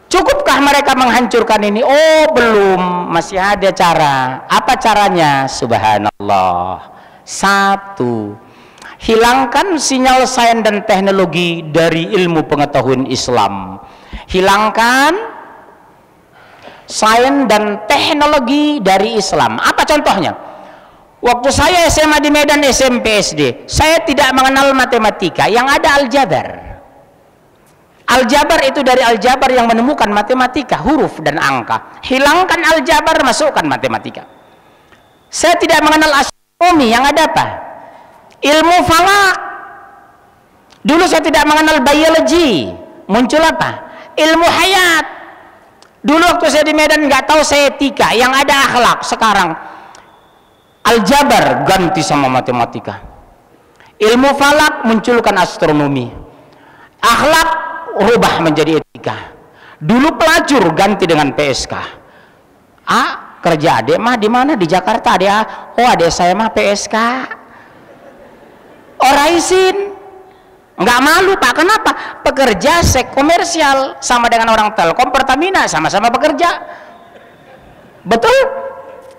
cukupkah mereka menghancurkan ini? Oh belum, masih ada cara. Apa caranya? Subhanallah. Satu, hilangkan sinyal sains dan teknologi dari ilmu pengetahuan Islam. Hilangkan sains dan teknologi dari Islam. Apa contohnya? Waktu saya SMA di Medan, SMP, SD, saya tidak mengenal matematika, yang ada aljabar. Aljabar itu dari aljabar yang menemukan matematika, huruf dan angka. Hilangkan aljabar, masukkan matematika. Saya tidak mengenal astronomi, yang ada apa? Ilmu falak. Dulu saya tidak mengenal biologi, muncul apa? Ilmu hayat. Dulu waktu saya di Medan nggak tahu saya etika, yang ada akhlak. Sekarang aljabar ganti sama matematika. Ilmu falak munculkan astronomi. Akhlak rubah menjadi etika. Dulu pelacur ganti dengan PSK. Kerja adik mah di mana? Di Jakarta adik. Oh adik saya mah PSK. Oraisin. Nggak malu Pak, kenapa? Pekerja seks komersial sama dengan orang Telkom, Pertamina, sama-sama bekerja. Betul?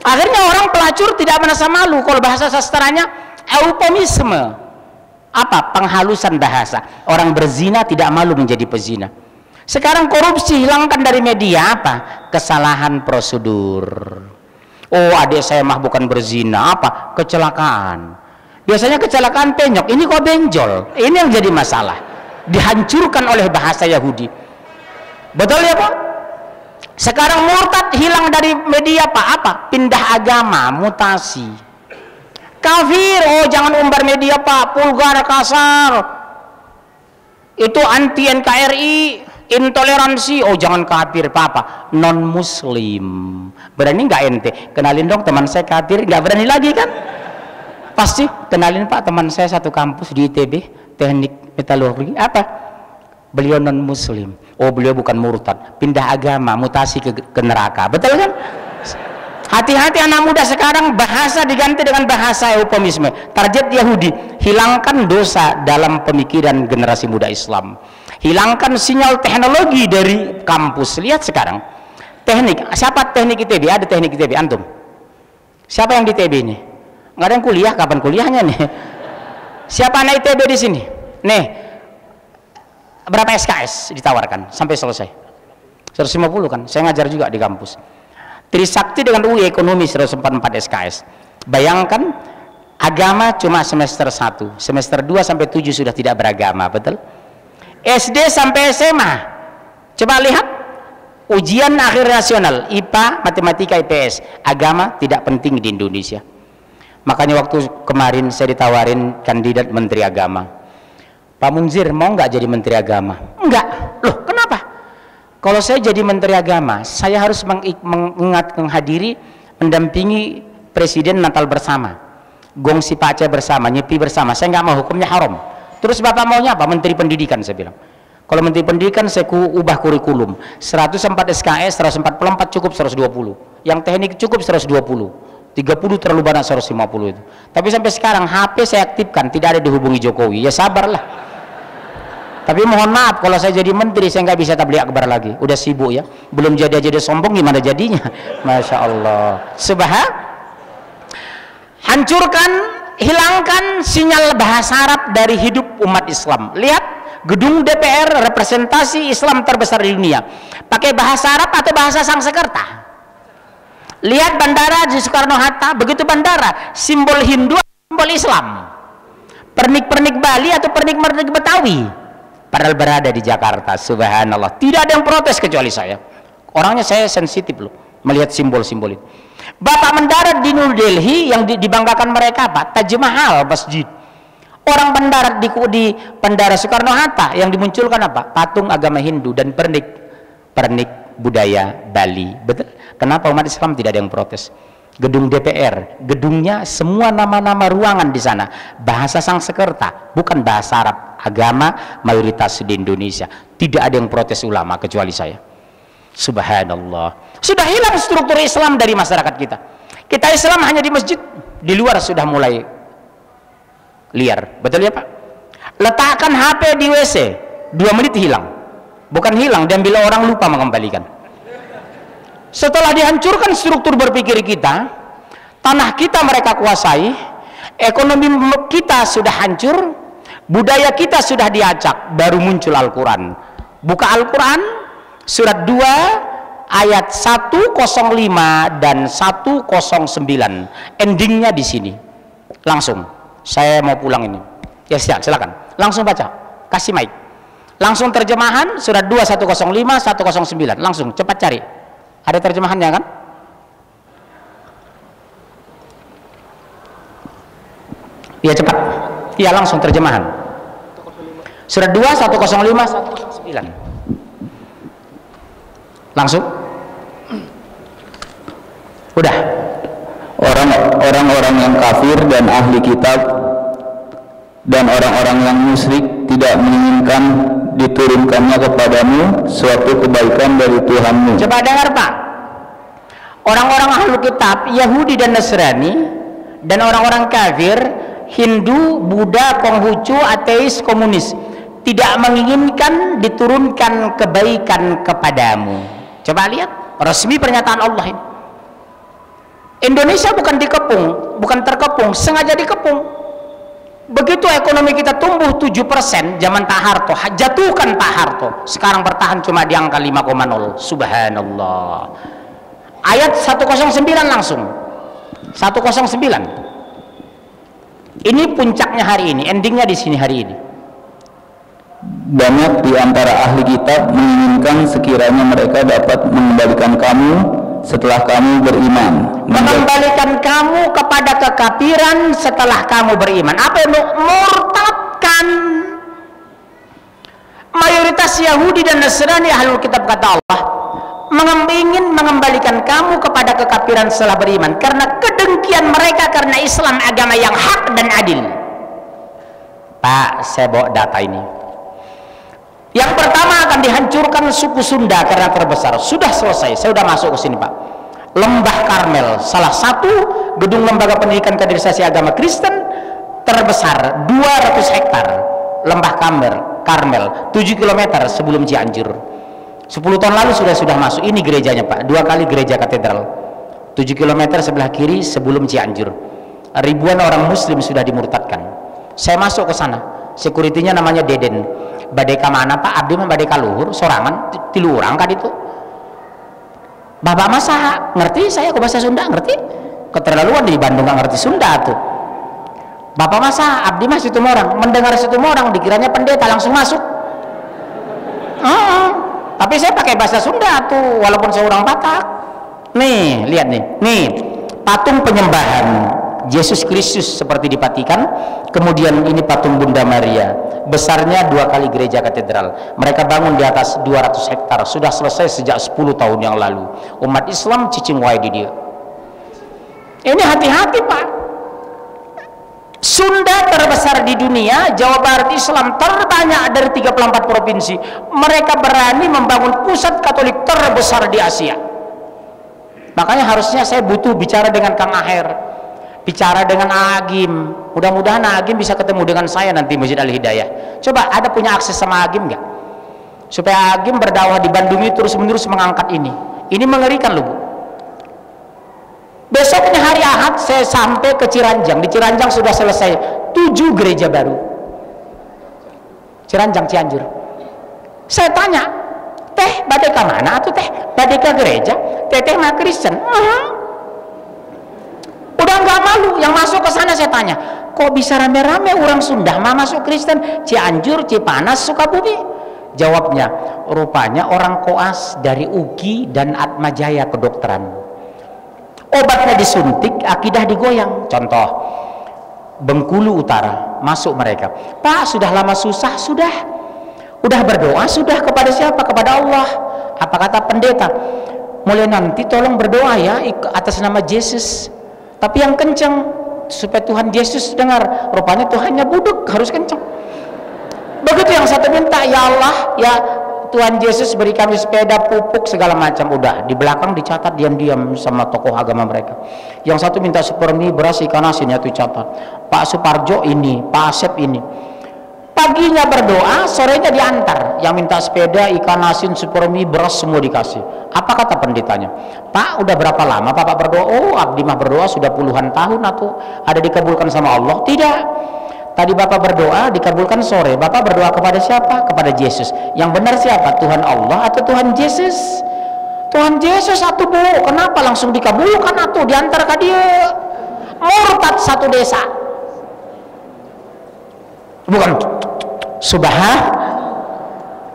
Akhirnya orang pelacur tidak merasa malu. Kalau bahasa sastranya eufemisme. Apa? Penghalusan bahasa. Orang berzina tidak malu menjadi pezina. Sekarang korupsi hilangkan dari media apa? Kesalahan prosedur. Oh adik saya mah bukan berzina, apa? Kecelakaan. Biasanya kecelakaan penyok, ini kok benjol. Ini yang jadi masalah. Dihancurkan oleh bahasa Yahudi. Betul ya Pak? Sekarang murtad hilang dari media apa? Pindah agama, mutasi. Kafir, oh jangan umbar media Pak, vulgar, kasar. Itu anti NKRI, intoleransi, oh jangan kafir Pak, non muslim. Berani nggak ente? Kenalin dong teman saya kafir, nggak berani lagi kan? Pasti kenalin Pak, teman saya satu kampus di ITB, teknik metalurgi, apa? Beliau non muslim. Oh beliau bukan murtad, pindah agama, mutasi ke neraka, betul kan? Hati-hati anak muda sekarang, bahasa diganti dengan bahasa eufemisme. Target Yahudi, hilangkan dosa dalam pemikiran generasi muda Islam, hilangkan sinyal teknologi dari kampus. Lihat sekarang teknik, siapa teknik ITB? Ada teknik ITB, antum? Siapa yang di ITB ini? Nggak ada yang kuliah, kapan kuliahnya nih? Siapa anak ITB di sini? Nih, berapa SKS ditawarkan sampai selesai? 150 kan? Saya ngajar juga di kampus. Trisakti dengan UI ekonomi 144 SKS. Bayangkan, agama cuma semester 1, semester 2 sampai 7 sudah tidak beragama, betul? SD sampai SMA, coba lihat ujian akhir nasional IPA, matematika, IPS, agama tidak penting di Indonesia. Makanya waktu kemarin saya ditawarin kandidat menteri agama, Pak Munzir mau nggak jadi menteri agama? Enggak. Loh kenapa? Kalau saya jadi menteri agama, saya harus menghadiri, mendampingi presiden Natal bersama, gongsi Pak Aceh bersama, nyepi bersama. Saya nggak mau, hukumnya haram. Terus Bapak maunya apa? Menteri pendidikan, saya bilang. Kalau menteri pendidikan saya ubah kurikulum, 104 SKS, 144 cukup 120, yang teknik cukup 120, 30 terlalu banyak 150 itu. Tapi sampai sekarang HP saya aktifkan, tidak ada dihubungi Jokowi. Ya sabarlah. Tapi mohon maaf, kalau saya jadi menteri saya nggak bisa tabligh akbar lagi, udah sibuk ya. Belum jadi aja dia sombong, gimana jadinya? Masya Allah. Hancurkan, hilangkan sinyal bahasa Arab dari hidup umat Islam. Lihat gedung DPR, representasi Islam terbesar di dunia, pakai bahasa Arab atau bahasa Sanskerta. Lihat bandara di Soekarno-Hatta, begitu bandara, simbol Hindu, simbol Islam. Pernik-pernik Bali atau pernik-pernik Betawi. Padahal berada di Jakarta, subhanallah. Tidak ada yang protes kecuali saya. Orangnya saya sensitif loh, melihat simbol-simbol itu. Bapak mendarat di New Delhi, yang dibanggakan mereka apa? Taj Mahal, masjid. Orang mendarat di Bandara Soekarno-Hatta, yang dimunculkan apa? Patung agama Hindu dan pernik budaya Bali. Betul? Kenapa umat Islam tidak ada yang protes? Gedung DPR, gedungnya semua nama-nama ruangan di sana bahasa Sanskerta, bukan bahasa Arab. Agama mayoritas di Indonesia, tidak ada yang protes ulama kecuali saya. Subhanallah. Sudah hilang struktur Islam dari masyarakat kita. Kita Islam hanya di masjid, di luar sudah mulai liar. Betul ya Pak? Letakkan HP di WC, 2 menit hilang. Bukan hilang, diambil orang, lupa mengembalikan. Setelah dihancurkan struktur berpikir kita, tanah kita mereka kuasai, ekonomi kita sudah hancur, budaya kita sudah diacak, baru muncul Al-Quran. Buka Al-Quran surat 2 ayat 105 dan 109, endingnya di sini. Langsung saya mau pulang ini ya, silakan langsung baca, kasih mic, langsung terjemahan surat 2 105 109, langsung cepat cari. Ada terjemahannya kan? Iya cepat. Iya langsung terjemahan. Surat 2 105 109. Langsung. Udah. Orang-orang yang kafir dan ahli kitab dan orang-orang yang musyrik tidak menginginkan diturunkannya kepadamu suatu kebaikan dari Tuhanmu. Coba dengar Pak, orang-orang ahli kitab Yahudi dan Nasrani dan orang-orang kafir Hindu, Buddha, Konghucu, ateis, komunis tidak menginginkan diturunkan kebaikan kepadamu. Coba lihat resmi pernyataan Allah ini. Indonesia bukan dikepung, bukan terkepung, sengaja dikepung. Begitu ekonomi kita tumbuh 7% zaman Pak Harto, jatuhkan Pak Harto, sekarang bertahan cuma di angka 5,0. Subhanallah. Ayat 109 langsung 109. Ini puncaknya hari ini, endingnya di sini hari ini. banyak di antara ahli kitab menginginkan sekiranya mereka dapat mengembalikan kamu setelah kamu beriman. Mengembalikan kamu kepada kekafiran setelah kamu beriman. Apa yang murtadkan? Mayoritas Yahudi dan Nasrani ahlul kitab, kata Allah, ingin mengembalikan kamu kepada kekafiran setelah beriman karena kedengkian mereka karena Islam agama yang hak dan adil. Pak, saya bawa data ini. Yang pertama akan dihancurkan suku Sunda karena terbesar. Sudah selesai, saya sudah masuk ke sini, Pak. Lembah Karmel, salah satu gedung lembaga pendidikan kaderisasi agama Kristen terbesar, 200 hektar. Lembah Karmel, 7 km sebelum Cianjur. 10 tahun lalu sudah masuk. Ini gerejanya, Pak. 2 kali gereja katedral. 7 km sebelah kiri sebelum Cianjur. Ribuan orang muslim sudah dimurtadkan. Saya masuk ke sana. Sekuritinya namanya Deden. Badeka mana, Pak? Abdi mah badeka luhur, sorangan, tilurang kan itu. Bapak masa ngerti saya ke bahasa Sunda, ngerti? Keterlaluan di Bandung nggak ngerti Sunda tuh. Bapak masa Abdi mah situ orang, mendengar situ orang dikiranya pendeta langsung masuk. Tapi saya pakai bahasa Sunda tuh, walaupun saya orang Batak. Nih, lihat nih. Nih, patung penyembahan Yesus Kristus seperti di Vatikan. Kemudian ini patung Bunda Maria. Besarnya 2 kali gereja katedral. Mereka bangun di atas 200 hektar. Sudah selesai sejak 10 tahun yang lalu. Umat Islam cicing wae di dia. Ini hati-hati, Pak. Sunda terbesar di dunia, Jawa Barat Islam terbanyak dari 34 provinsi. Mereka berani membangun pusat Katolik terbesar di Asia. Makanya harusnya saya butuh bicara dengan Kang Aher, bicara dengan Agim. Mudah-mudahan Agim bisa ketemu dengan saya nanti Masjid Al-Hidayah. Coba ada punya akses sama Agim nggak? Supaya Agim berdakwah di Bandung itu terus-menerus mengangkat ini. Ini mengerikan loh, Bu. Besoknya hari Ahad saya sampai ke Ciranjang. Di Ciranjang sudah selesai 7 gereja baru. Ciranjang, Cianjur. Saya tanya, teh badeka mana tuh teh? Badeka gereja? Teteh mah Kristen. Udah nggak malu yang masuk ke sana. Saya tanya, kok bisa rame-rame orang Sunda mah masuk Kristen? Cianjur, Cipanas, Sukabumi? Jawabnya, rupanya orang koas dari UGI dan Atmajaya kedokteran. Obatnya disuntik, akidah digoyang. Contoh, Bengkulu Utara, masuk mereka. Pak, sudah lama susah, sudah berdoa, sudah kepada siapa? Kepada Allah. Apa kata pendeta? Mulai nanti tolong berdoa ya atas nama Yesus, tapi yang kenceng supaya Tuhan Yesus dengar. Rupanya Tuhannya budek, harus kenceng. Begitu yang satu minta, ya Allah, ya Tuhan Yesus beri kami sepeda, pupuk, segala macam. Udah di belakang dicatat diam-diam sama tokoh agama mereka. Yang satu minta supermi, beras, ikan asin, ya tuh catat. Pak Suparjo ini, Pak Asep ini. Paginya berdoa, sorenya diantar. Yang minta sepeda, ikan asin, supermi, beras, semua dikasih. Apa kata pendetanya? Pak, udah berapa lama Bapak berdoa? Oh, Abdi mah berdoa sudah puluhan tahun atau ada dikabulkan sama Allah? Tidak. Tadi Bapak berdoa dikabulkan sore. Bapak berdoa kepada siapa? Kepada Yesus. Yang benar siapa? Tuhan Allah atau Tuhan Yesus? Tuhan Yesus satu, Bu. Kenapa langsung dikabulkan atau diantar ke dia? Murtad satu desa. Bukan subhan.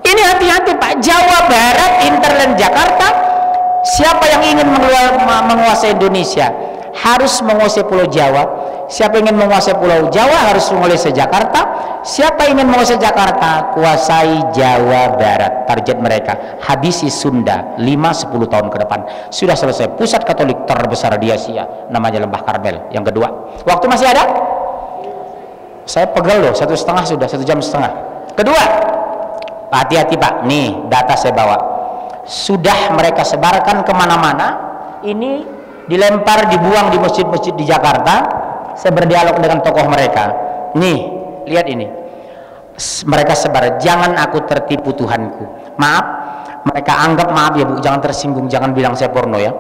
Ini hati-hati, Pak. Jawa Barat, hinterland Jakarta. Siapa yang ingin menguasai Indonesia harus menguasai Pulau Jawa. Siapa ingin menguasai Pulau Jawa harus menguasai Jakarta. Siapa ingin menguasai Jakarta, kuasai Jawa Barat. Target mereka habisi Sunda 5-10 tahun ke depan. Sudah selesai. Pusat Katolik terbesar di Asia, namanya Lembah Karmel. Yang kedua, waktu masih ada? Saya pegel loh, 1,5 sudah, 1 jam setengah. Kedua, hati-hati Pak, nih data saya bawa. Sudah mereka sebarkan kemana-mana. Ini dilempar, dibuang di masjid-masjid di Jakarta. Saya berdialog dengan tokoh mereka. Nih, lihat ini. Mereka sebar, jangan aku tertipu Tuhanku. Maaf, mereka anggap, maaf ya Bu, jangan tersinggung, jangan bilang saya porno ya.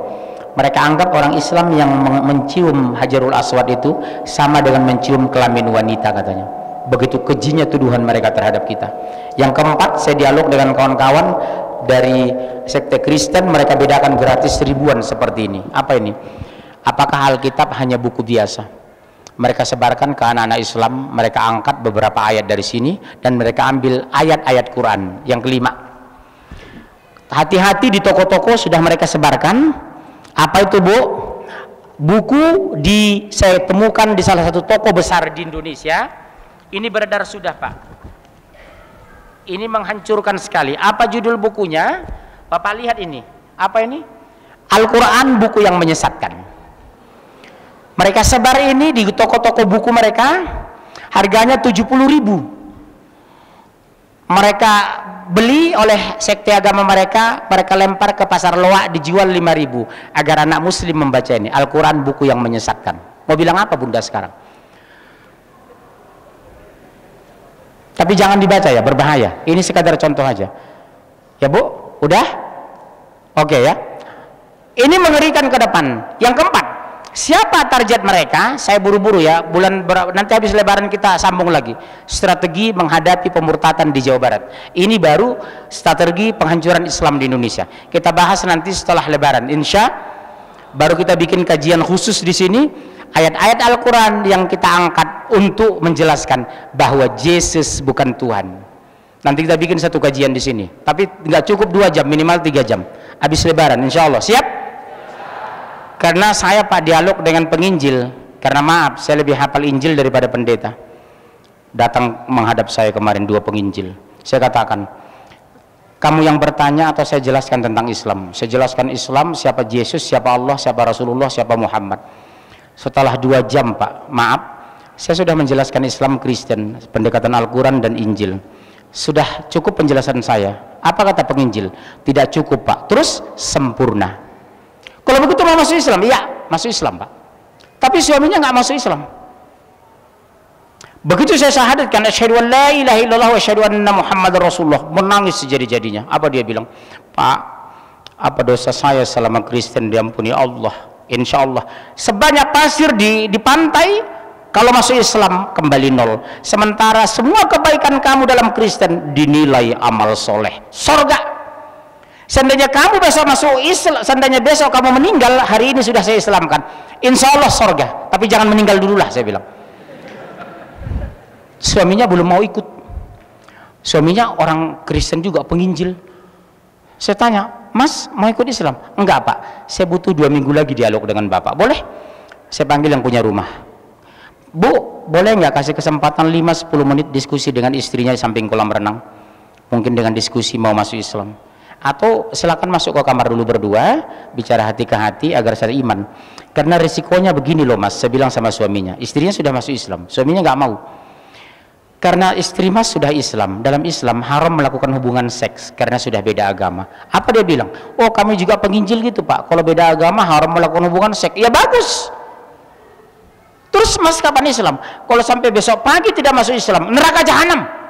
Mereka anggap orang Islam yang mencium Hajarul Aswad itu sama dengan mencium kelamin wanita katanya. Begitu kejinya tuduhan mereka terhadap kita. Yang keempat, saya dialog dengan kawan-kawan dari sekte Kristen. Mereka bedakan gratis ribuan seperti ini. Apa ini? Apakah Alkitab hanya buku biasa? mereka sebarkan ke anak-anak Islam, mereka angkat beberapa ayat dari sini dan mereka ambil ayat-ayat Quran. Yang kelima, hati-hati di toko-toko sudah mereka sebarkan. Apa itu, Bu? Buku saya temukan di salah satu toko besar di Indonesia. Ini beredar sudah, Pak. Ini menghancurkan sekali. Apa judul bukunya? Bapak lihat ini. Apa ini? Al-Quran buku yang menyesatkan. Mereka sebar ini di toko-toko buku mereka. Harganya 70.000. Mereka beli oleh sekte agama mereka lempar ke pasar loak, dijual 5.000 agar anak muslim membaca ini. Al-Quran buku yang menyesatkan. Mau bilang apa Bunda sekarang? Tapi jangan dibaca ya, berbahaya. Ini sekadar contoh aja. Ya Bu, udah? Oke ya. Ini mengerikan ke depan. Yang keempat, siapa target mereka? Saya buru-buru ya, nanti habis lebaran kita sambung lagi. Strategi menghadapi pemurtatan di Jawa Barat. Ini baru strategi penghancuran Islam di Indonesia. Kita bahas nanti setelah lebaran. Insya baru kita bikin kajian khusus di sini. Ayat-ayat Al-Quran yang kita angkat untuk menjelaskan bahwa Yesus bukan Tuhan. Nanti kita bikin satu kajian di sini. Tapi nggak cukup 2 jam, minimal 3 jam. Habis lebaran, insya Allah. Siap? Karena saya Pak dialog dengan penginjil. Karena maaf, saya lebih hafal Injil daripada pendeta. Datang menghadap saya kemarin 2 penginjil. Saya katakan, kamu yang bertanya atau saya jelaskan tentang Islam? Saya jelaskan Islam, siapa Yesus, siapa Allah, siapa Rasulullah, siapa Muhammad. Setelah 2 jam Pak, maaf, saya sudah menjelaskan Islam, Kristen, pendekatan Al-Quran dan Injil. Sudah cukup penjelasan saya. Apa kata penginjil? Tidak cukup Pak, terus sempurna. Kalau begitu mau masuk Islam? Iya, masuk Islam Pak. Tapi suaminya nggak masuk Islam. Begitu saya syahadatkan asyhadu an la ilaha illallah wa asyhadu anna Muhammadar Rasulullah, menangis sejadi-jadinya. Apa dia bilang? Pak, apa dosa saya selama Kristen diampuni Allah? Insya Allah. Sebanyak pasir di pantai, kalau masuk Islam kembali 0. Sementara semua kebaikan kamu dalam Kristen dinilai amal soleh. Sorga. Seandainya kamu besok masuk Islam, seandainya besok kamu meninggal, hari ini sudah saya Islamkan, insya Allah sorga. Tapi jangan meninggal dululah, saya bilang. Suaminya belum mau ikut. Suaminya orang Kristen juga, penginjil. Saya tanya, Mas mau ikut Islam? Enggak Pak, saya butuh 2 minggu lagi dialog dengan Bapak. Boleh? Saya panggil yang punya rumah. Bu, boleh nggak kasih kesempatan 5-10 menit diskusi dengan istrinya di samping kolam renang? Mungkin dengan diskusi mau masuk Islam. Atau silakan masuk ke kamar dulu berdua, bicara hati ke hati agar saya iman. Karena risikonya begini loh Mas, saya bilang sama suaminya. Istrinya sudah masuk Islam, suaminya nggak mau. Karena istri Mas sudah Islam, dalam Islam haram melakukan hubungan seks karena sudah beda agama. Apa dia bilang? Oh kami juga penginjil gitu Pak, kalau beda agama haram melakukan hubungan seks. Ya bagus. Terus Mas kapan Islam? Kalau sampai besok pagi tidak masuk Islam, neraka jahanam.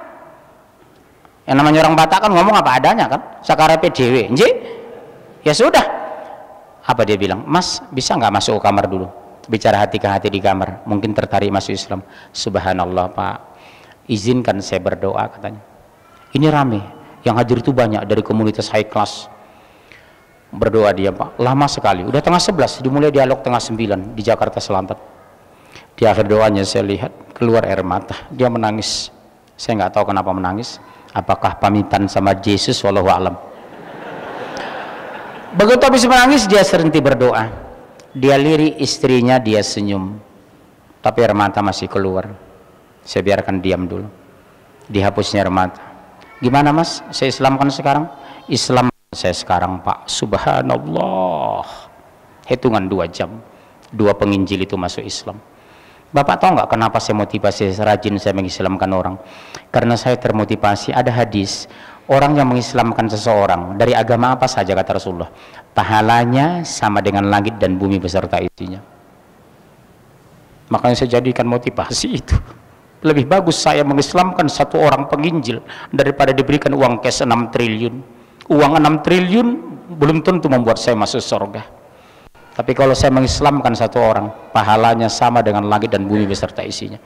Yang namanya orang Batak kan ngomong apa adanya kan, sakarepe dhewe. Ya sudah. Apa dia bilang? Mas bisa nggak masuk ke kamar dulu, bicara hati ke hati di kamar, mungkin tertarik masuk Islam. Subhanallah Pak, izinkan saya berdoa katanya. Ini rame, yang hadir itu banyak dari komunitas high class. Berdoa dia Pak, lama sekali, udah tengah 11, dimulai dialog tengah 9 di Jakarta Selatan. Di akhir doanya saya lihat keluar air mata, dia menangis. Saya nggak tahu kenapa menangis, apakah pamitan sama Yesus, wallahu alam. Begitu habis menangis dia serhenti berdoa, dia lirik istrinya, dia senyum, tapi air mata masih keluar. Saya biarkan diam dulu, dihapusnya air mata. Gimana Mas, saya Islamkan sekarang? Islam saya sekarang Pak, subhanallah. Hitungan 2 jam 2 penginjil itu masuk Islam. Bapak tahu nggak kenapa saya motivasi rajin saya mengislamkan orang? Karena saya termotivasi, ada hadis, orang yang mengislamkan seseorang dari agama apa saja kata Rasulullah, pahalanya sama dengan langit dan bumi beserta isinya. Makanya saya jadikan motivasi itu. Lebih bagus saya mengislamkan 1 orang penginjil daripada diberikan uang cash 6 triliun. Uang 6 triliun belum tentu membuat saya masuk surga. Tapi kalau saya mengislamkan 1 orang, pahalanya sama dengan langit dan bumi beserta isinya.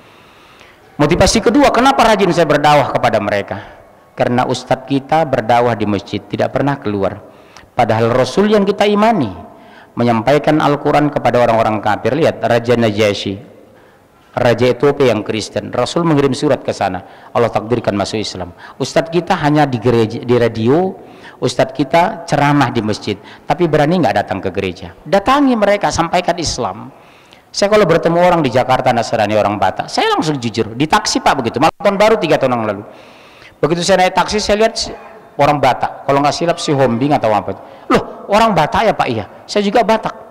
Motivasi kedua, kenapa rajin saya berdakwah kepada mereka? Karena ustadz kita berdakwah di masjid, tidak pernah keluar. Padahal Rasul yang kita imani menyampaikan Al-Quran kepada orang-orang kafir. Lihat Raja Najasyi, Raja Ethiopia yang Kristen, Rasul mengirim surat ke sana, Allah takdirkan masuk Islam. Ustadz kita hanya di gereja, di radio, ustadz kita ceramah di masjid, tapi berani nggak datang ke gereja. Datangi mereka, sampaikan Islam. Saya kalau bertemu orang di Jakarta Nasrani, orang Batak, saya langsung jujur, di taksi Pak begitu, malam tahun baru 3 tahun yang lalu. Begitu saya naik taksi, saya lihat orang Batak, kalau nggak silap si Hombing atau apa. Loh, orang Batak ya Pak? Iya, saya juga Batak.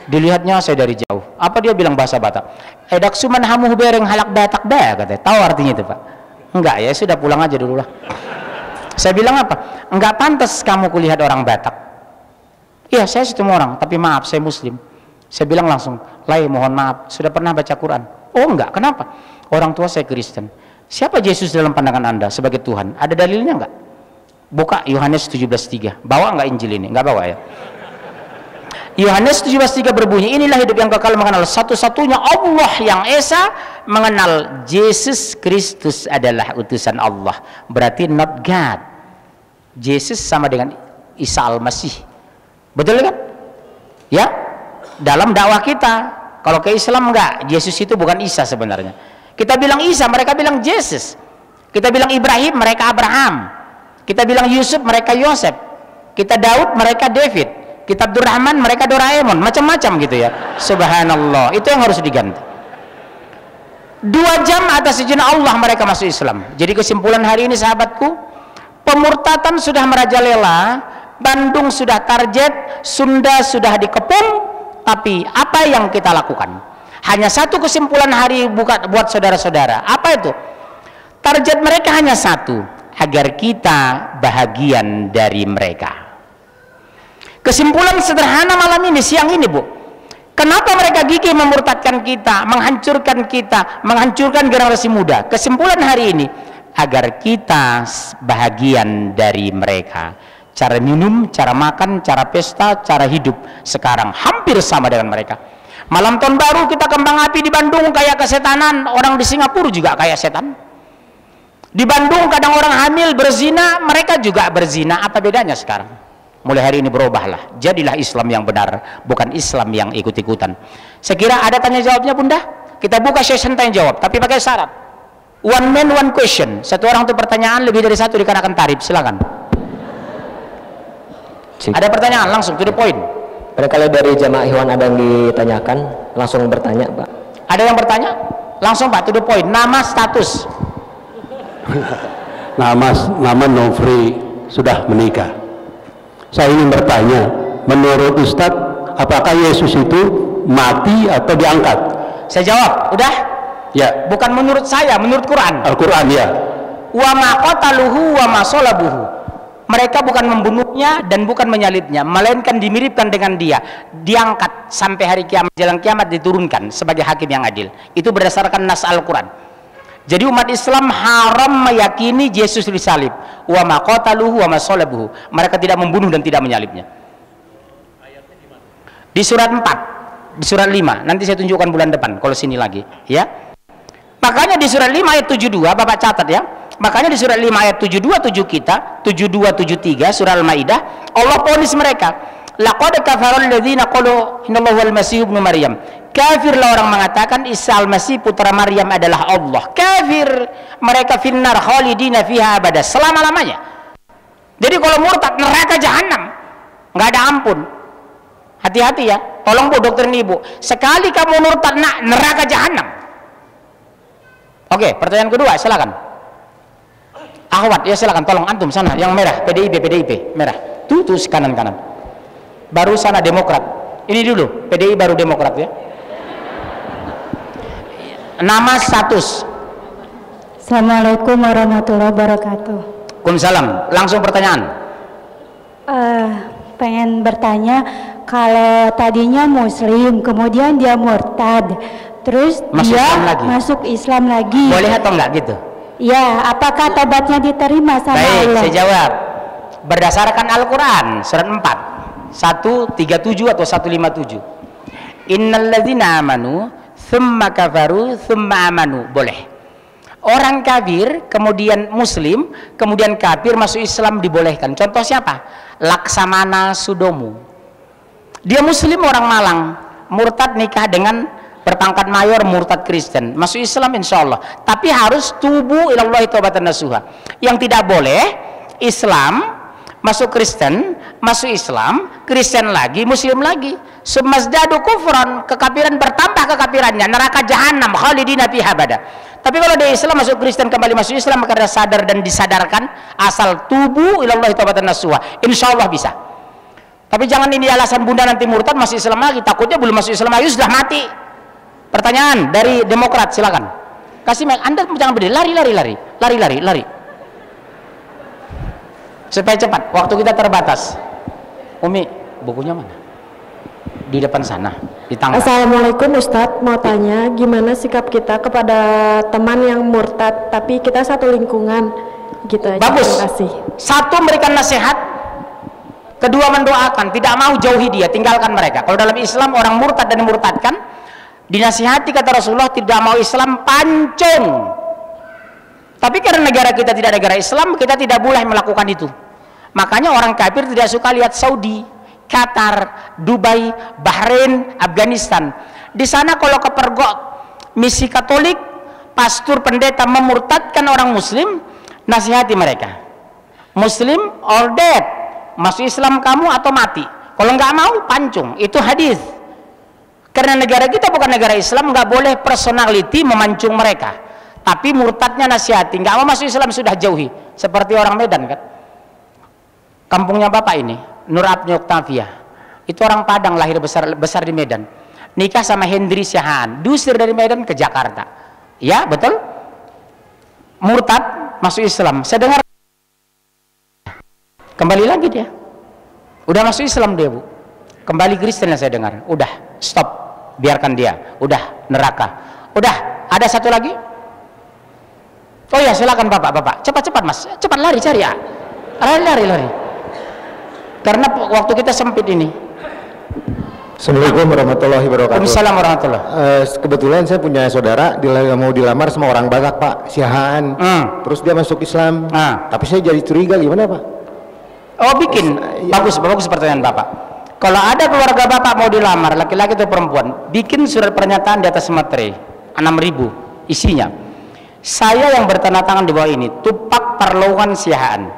Dilihatnya saya dari jauh. Apa dia bilang bahasa Batak? Edak suman hamuh bereng halak Batak dah katanya. Tahu artinya itu Pak? Enggak ya, sudah pulang aja dulu lah. Saya bilang apa? Enggak pantas kamu kulihat orang Batak. Iya, saya ketemu orang, tapi maaf saya Muslim. Saya bilang langsung, "Lai, mohon maaf, sudah pernah baca Quran?" "Oh enggak, kenapa?" "Orang tua saya Kristen." "Siapa Yesus dalam pandangan Anda sebagai Tuhan? Ada dalilnya enggak?" Buka Yohanes 17:3. Bawa enggak Injil ini? Enggak bawa ya. Yohanes 17:3 berbunyi, inilah hidup yang kekal, mengenal satu-satunya Allah yang Esa, mengenal Yesus Kristus adalah utusan Allah. Berarti not God. Yesus sama dengan Isa Al-Masih. Betul kan? Ya, dalam dakwah kita, kalau ke Islam enggak, Yesus itu bukan Isa sebenarnya. Kita bilang Isa, mereka bilang Yesus. Kita bilang Ibrahim, mereka Abraham. Kita bilang Yusuf, mereka Yosef. Kita Daud, mereka David. Kita Abdurrahman, mereka Doraemon, macam-macam gitu ya. Subhanallah, itu yang harus diganti. 2 jam atas izin Allah mereka masuk Islam. Jadi kesimpulan hari ini sahabatku, pemurtatan sudah merajalela, Bandung sudah target, Sunda sudah dikepung, tapi apa yang kita lakukan? Hanya satu kesimpulan hari buat saudara-saudara. Apa itu? Target mereka hanya satu, agar kita bahagian dari mereka. Kesimpulan sederhana malam ini, siang ini Bu, kenapa mereka gigih memurtadkan kita, menghancurkan generasi muda? Kesimpulan hari ini, agar kita bahagian dari mereka. Cara minum, cara makan, cara pesta, cara hidup sekarang hampir sama dengan mereka. Malam tahun baru kita kembang api di Bandung kayak kesetanan, orang di Singapura juga kayak setan. Di Bandung kadang orang hamil berzina, mereka juga berzina. Apa bedanya sekarang? Mulai hari ini berubahlah, jadilah Islam yang benar, bukan Islam yang ikut-ikutan. Saya kira ada tanya jawabnya Bunda? Kita buka session tanya jawab, tapi pakai syarat. One man, one question. Satu orang untuk pertanyaan, lebih dari satu dikenakan tarif. Silakan. Ada pertanyaan, langsung to the point. Barangkali dari jamaah Ikhwan ada yang ditanyakan, langsung bertanya Pak. Ada yang bertanya? Langsung Pak, to the point. Nama, status. Nama Nofri, sudah menikah. Saya ingin bertanya, menurut Ustadz, apakah Yesus itu mati atau diangkat? Saya jawab, udah? Ya. Bukan menurut saya, menurut Quran. Al-Quran ya. Wa ma qataluhu wa ma salabuhu. Mereka bukan membunuhnya dan bukan menyalibnya, melainkan dimiripkan dengan dia, diangkat sampai hari kiamat, jalan kiamat diturunkan sebagai hakim yang adil. Itu berdasarkan nas Al-Quran. Jadi umat Islam haram meyakini Yesus disalib. Wa ma qataluhu wa ma salabuhu. Mereka tidak membunuh dan tidak menyalibnya. Di surat 4, di surat 5. Nanti saya tunjukkan bulan depan kalau sini lagi, ya. Makanya di surat 5 ayat 72, Bapak catat ya. Makanya di surat 5 ayat 72 kita, 72 73 surah Al-Maidah, Allah ponis mereka. Laqad kafara alladziina qalu innallahu al-masih ibnu Maryam. Kafirlah orang mengatakan Isa al-Masih putra Maryam adalah Allah. Kafir, mereka finnar khalidina fiha abada, selama-lamanya. Jadi kalau murtad neraka jahanam, nggak ada ampun. Hati-hati ya, tolong Bu doktrin Ibu. Sekali kamu murtad neraka jahanam. Oke, pertanyaan kedua, silakan. Ahwat, ya silakan, tolong antum sana, yang merah, PDIP, merah. Tuh kanan. Baru sana Demokrat. Ini dulu, PDI baru Demokrat ya. Nama, status. Assalamualaikum warahmatullahi wabarakatuh. Waalaikumsalam. Langsung pertanyaan. Pengen bertanya, kalau tadinya Muslim, kemudian dia murtad, terus masuk Islam lagi. Boleh atau enggak gitu? Ya, apakah tobatnya diterima sama Baik, Allah? saya jawab. Berdasarkan Al-Quran, surat 4, 137 atau 157. Innalladzina amanu thumma kafaru thumma amanu. Boleh. Orang kafir kemudian muslim kemudian kafir masuk Islam dibolehkan. Contoh siapa? Laksamana Sudomu. Dia muslim orang Malang, murtad nikah dengan berpangkat mayor murtad Kristen, masuk Islam insya Allah, tapi harus tubu ilallahi taubatan nasuha. Yang tidak boleh Islam masuk Kristen, masuk Islam, Kristen lagi, Muslim lagi. Summazdadu kufran, kekafiran bertambah kekafirannya, neraka jahanam khalidina fiha abada. Tapi kalau dia Islam masuk Kristen kembali masuk Islam karena sadar dan disadarkan, asal tubu ilallahi taubatan nasuha, insya Allah bisa. Tapi jangan ini alasan bunda nanti murtad masih Islam lagi, takutnya belum masuk Islam lagi sudah mati. Pertanyaan dari Demokrat, silakan. Kasih mic. Anda jangan berdiri, lari. Supaya cepat, waktu kita terbatas. Umi, bukunya mana? Di depan sana, di tangga. Assalamualaikum Ustadz, mau tanya gimana sikap kita kepada teman yang murtad tapi kita satu lingkungan gitu aja. Bagus. Terima kasih. Satu, memberikan nasihat. Kedua, mendoakan, tidak mau jauhi dia, tinggalkan mereka. Kalau dalam Islam orang murtad dan dimurtadkan, dinasihati kata Rasulullah, tidak mau Islam pancung. Tapi karena negara kita tidak negara Islam, kita tidak boleh melakukan itu. Makanya orang kafir tidak suka lihat Saudi, Qatar, Dubai, Bahrain, Afghanistan. Di sana kalau kepergok misi Katolik, pastor pendeta memurtadkan orang Muslim, nasihati mereka. Muslim or dead, masuk Islam kamu atau mati. Kalau nggak mau pancung, itu hadis. Karena negara kita bukan negara Islam, nggak boleh personality memancung mereka. Tapi murtadnya nasihati, nggak mau masuk Islam sudah jauhi. Seperti orang Medan kan, kampungnya bapak ini Nur Abni Oktavia, itu orang Padang, lahir besar di Medan, nikah sama Hendri Syahaan, diusir dari Medan ke Jakarta. Ya betul, murtad masuk Islam. Saya dengar kembali lagi dia, udah masuk Islam dia bu, kembali Kristen yang saya dengar. Udah stop, biarkan dia, udah neraka. Udah ada satu lagi. Oh ya silakan bapak, cepat mas, cepat lari cari ya, lari. Karena waktu kita sempit ini. Assalamualaikum warahmatullahi wabarakatuh. Waalaikumsalam warahmatullahi. Kebetulan saya punya saudara mau dilamar sama orang Batak pak, Syahaan. Terus dia masuk Islam. Tapi saya jadi curiga, gimana pak? Oh bikin, bagus pertanyaan bapak. Kalau ada keluarga bapak mau dilamar, laki-laki atau perempuan, bikin surat pernyataan di atas materai 6.000 isinya. Saya yang bertanda tangan di bawah ini, Tupak Parlowan Syahaan,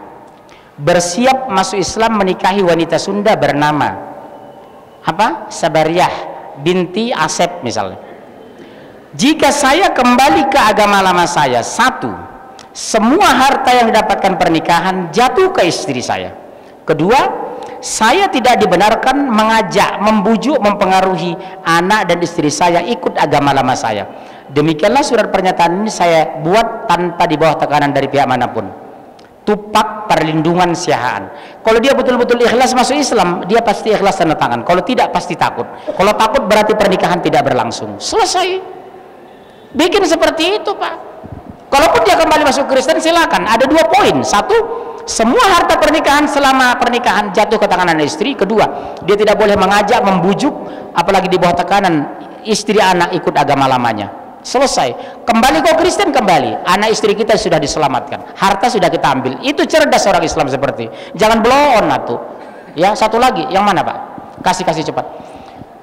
bersiap masuk Islam menikahi wanita Sunda bernama apa? Sabariah binti Asep misalnya. Jika saya kembali ke agama lama saya, satu, semua harta yang didapatkan pernikahan jatuh ke istri saya. Kedua, saya tidak dibenarkan mengajak, membujuk, mempengaruhi anak dan istri saya ikut agama lama saya. Demikianlah surat pernyataan ini saya buat tanpa di bawah tekanan dari pihak manapun. Tupak Perlindungan Syahaan. Kalau dia betul-betul ikhlas masuk Islam, dia pasti ikhlas tanda tangan. Kalau tidak pasti takut. Kalau takut berarti pernikahan tidak berlangsung. Selesai. Bikin seperti itu pak. Kalaupun dia kembali masuk Kristen silakan. Ada 2 poin. Satu, semua harta pernikahan selama pernikahan jatuh ke tangan anak istri. Kedua, dia tidak boleh mengajak, membujuk, apalagi di bawah tekanan istri anak ikut agama lamanya. Selesai. Kembali ke Kristen kembali. Anak istri kita sudah diselamatkan. Harta sudah kita ambil. Itu cerdas orang Islam seperti. Jangan blow on atuh. Ya, satu lagi. Yang mana pak? Kasih cepat.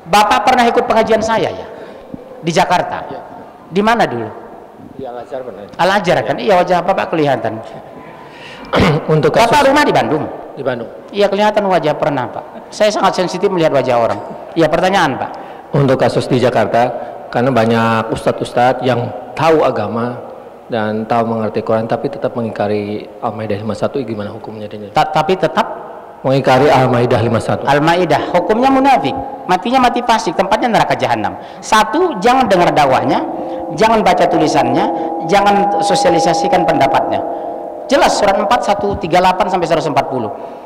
Bapak pernah ikut pengajian saya ya? Di Jakarta. Ya. Di mana dulu? Di Al-Azhar benar. Al-Azhar kan? Iya wajah bapak kelihatan. Untuk kasus... Bapak rumah di Bandung? Di Bandung. Iya kelihatan wajah pernah pak. Saya sangat sensitif melihat wajah orang. Iya pertanyaan pak. Untuk kasus di Jakarta, karena banyak ustadz-ustadz yang tahu agama dan tahu mengerti Quran tapi tetap mengingkari Al-Maidah 51, gimana hukumnya ini? Tapi tetap mengingkari Al-Maidah 51. Al-Maidah hukumnya munafik, matinya mati fasik, tempatnya neraka jahanam. Satu, jangan dengar dakwahnya, jangan baca tulisannya, jangan sosialisasikan pendapatnya. Jelas surat 4 138 sampai 140.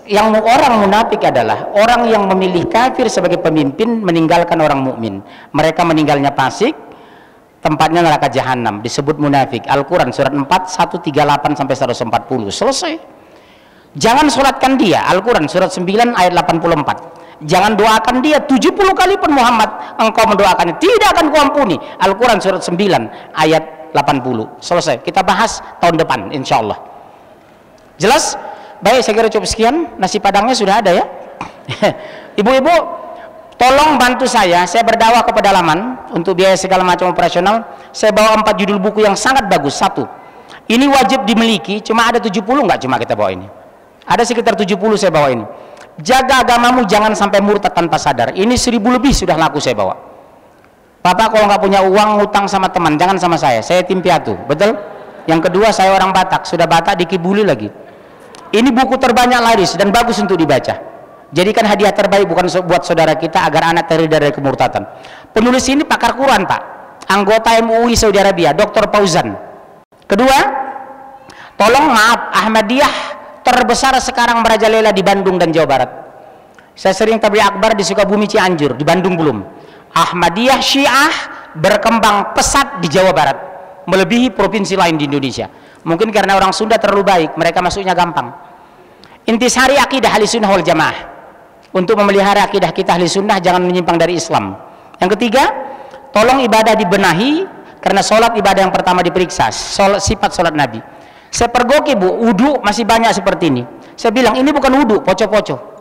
Yang orang munafik adalah orang yang memilih kafir sebagai pemimpin, meninggalkan orang mukmin. Mereka meninggalnya fasik, tempatnya neraka jahanam, disebut munafik. Al-Quran surat 4 138 sampai 140. Selesai. Jangan sholatkan dia. Al-Quran surat 9 ayat 84. Jangan doakan dia 70 kali pun Muhammad engkau mendoakannya tidak akan kuampuni. Al-Quran surat 9 ayat 80. Selesai. Kita bahas tahun depan insyaallah. Jelas? Baik, saya kira cukup sekian. Nasi padangnya sudah ada ya. Ibu-ibu tolong bantu saya berdakwah ke pedalaman untuk biaya segala macam operasional. Saya bawa 4 judul buku yang sangat bagus. 1, ini wajib dimiliki, cuma ada 70, nggak cuma kita bawa ini, ada sekitar 70 saya bawa ini. Jaga agamamu, jangan sampai murtad tanpa sadar. Ini 1000 lebih sudah laku saya bawa. Bapak kalau nggak punya uang, ngutang sama teman, jangan sama saya tim piatu, betul? Yang kedua, saya orang Batak, sudah Batak dikibuli lagi. Ini buku terbanyak laris dan bagus untuk dibaca. Jadikan hadiah terbaik bukan buat saudara kita agar anak terhindar dari kemurtatan. Penulis ini pakar Quran, Pak, anggota MUI Saudi Arabia, Dr. Fauzan. Kedua, tolong maaf, Ahmadiyah terbesar sekarang merajalela di Bandung dan Jawa Barat. Saya sering tabligh akbar di Sukabumi, Cianjur, di Bandung belum. Ahmadiyah Syiah berkembang pesat di Jawa Barat, melebihi provinsi lain di Indonesia. Mungkin karena orang Sunda terlalu baik, mereka masuknya gampang. Intisari akidah ahli sunnah wal jamaah. Untuk memelihara akidah kita ahli sunnah, jangan menyimpang dari Islam. Yang ketiga, tolong ibadah dibenahi, karena sholat ibadah yang pertama diperiksa, sifat sholat Nabi. Saya pergoki, Bu, wudhu masih banyak seperti ini. Saya bilang ini bukan wudhu, poco-poco.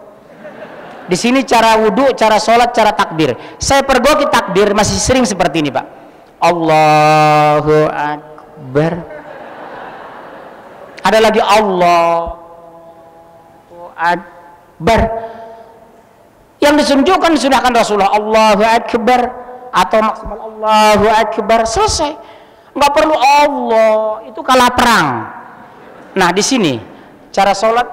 Di sini cara wudhu, cara sholat, cara takbir. Saya pergoki takbir masih sering seperti ini, Pak. Allahu Akbar. Ada lagi Allahu Akbar. Yang disunjukkan sunahkan Rasulullah Allahu Akbar atau maksimal Allahu Akbar, selesai. Nggak perlu Allah, itu kalah perang. Nah, di sini cara sholat,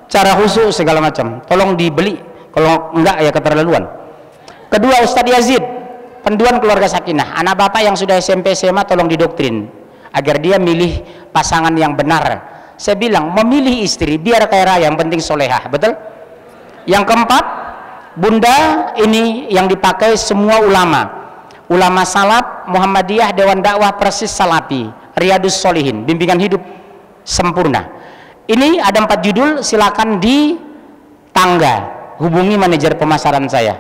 cara khusyuk segala macam, tolong dibeli. Kalau enggak ya keterlaluan. Kedua, Ustadz Yazid, Panduan Keluarga Sakinah. Anak bapak yang sudah SMP SMA tolong didoktrin agar dia milih pasangan yang benar. Saya bilang memilih istri biar kaya raya, yang penting solehah, betul? Yang keempat, Bunda, ini yang dipakai semua ulama salaf, Muhammadiyah, Dewan Dakwah, Persis Salafi, Riyadus Solihin, bimbingan hidup sempurna. Ini ada 4 judul, silakan di tangga hubungi manajer pemasaran saya.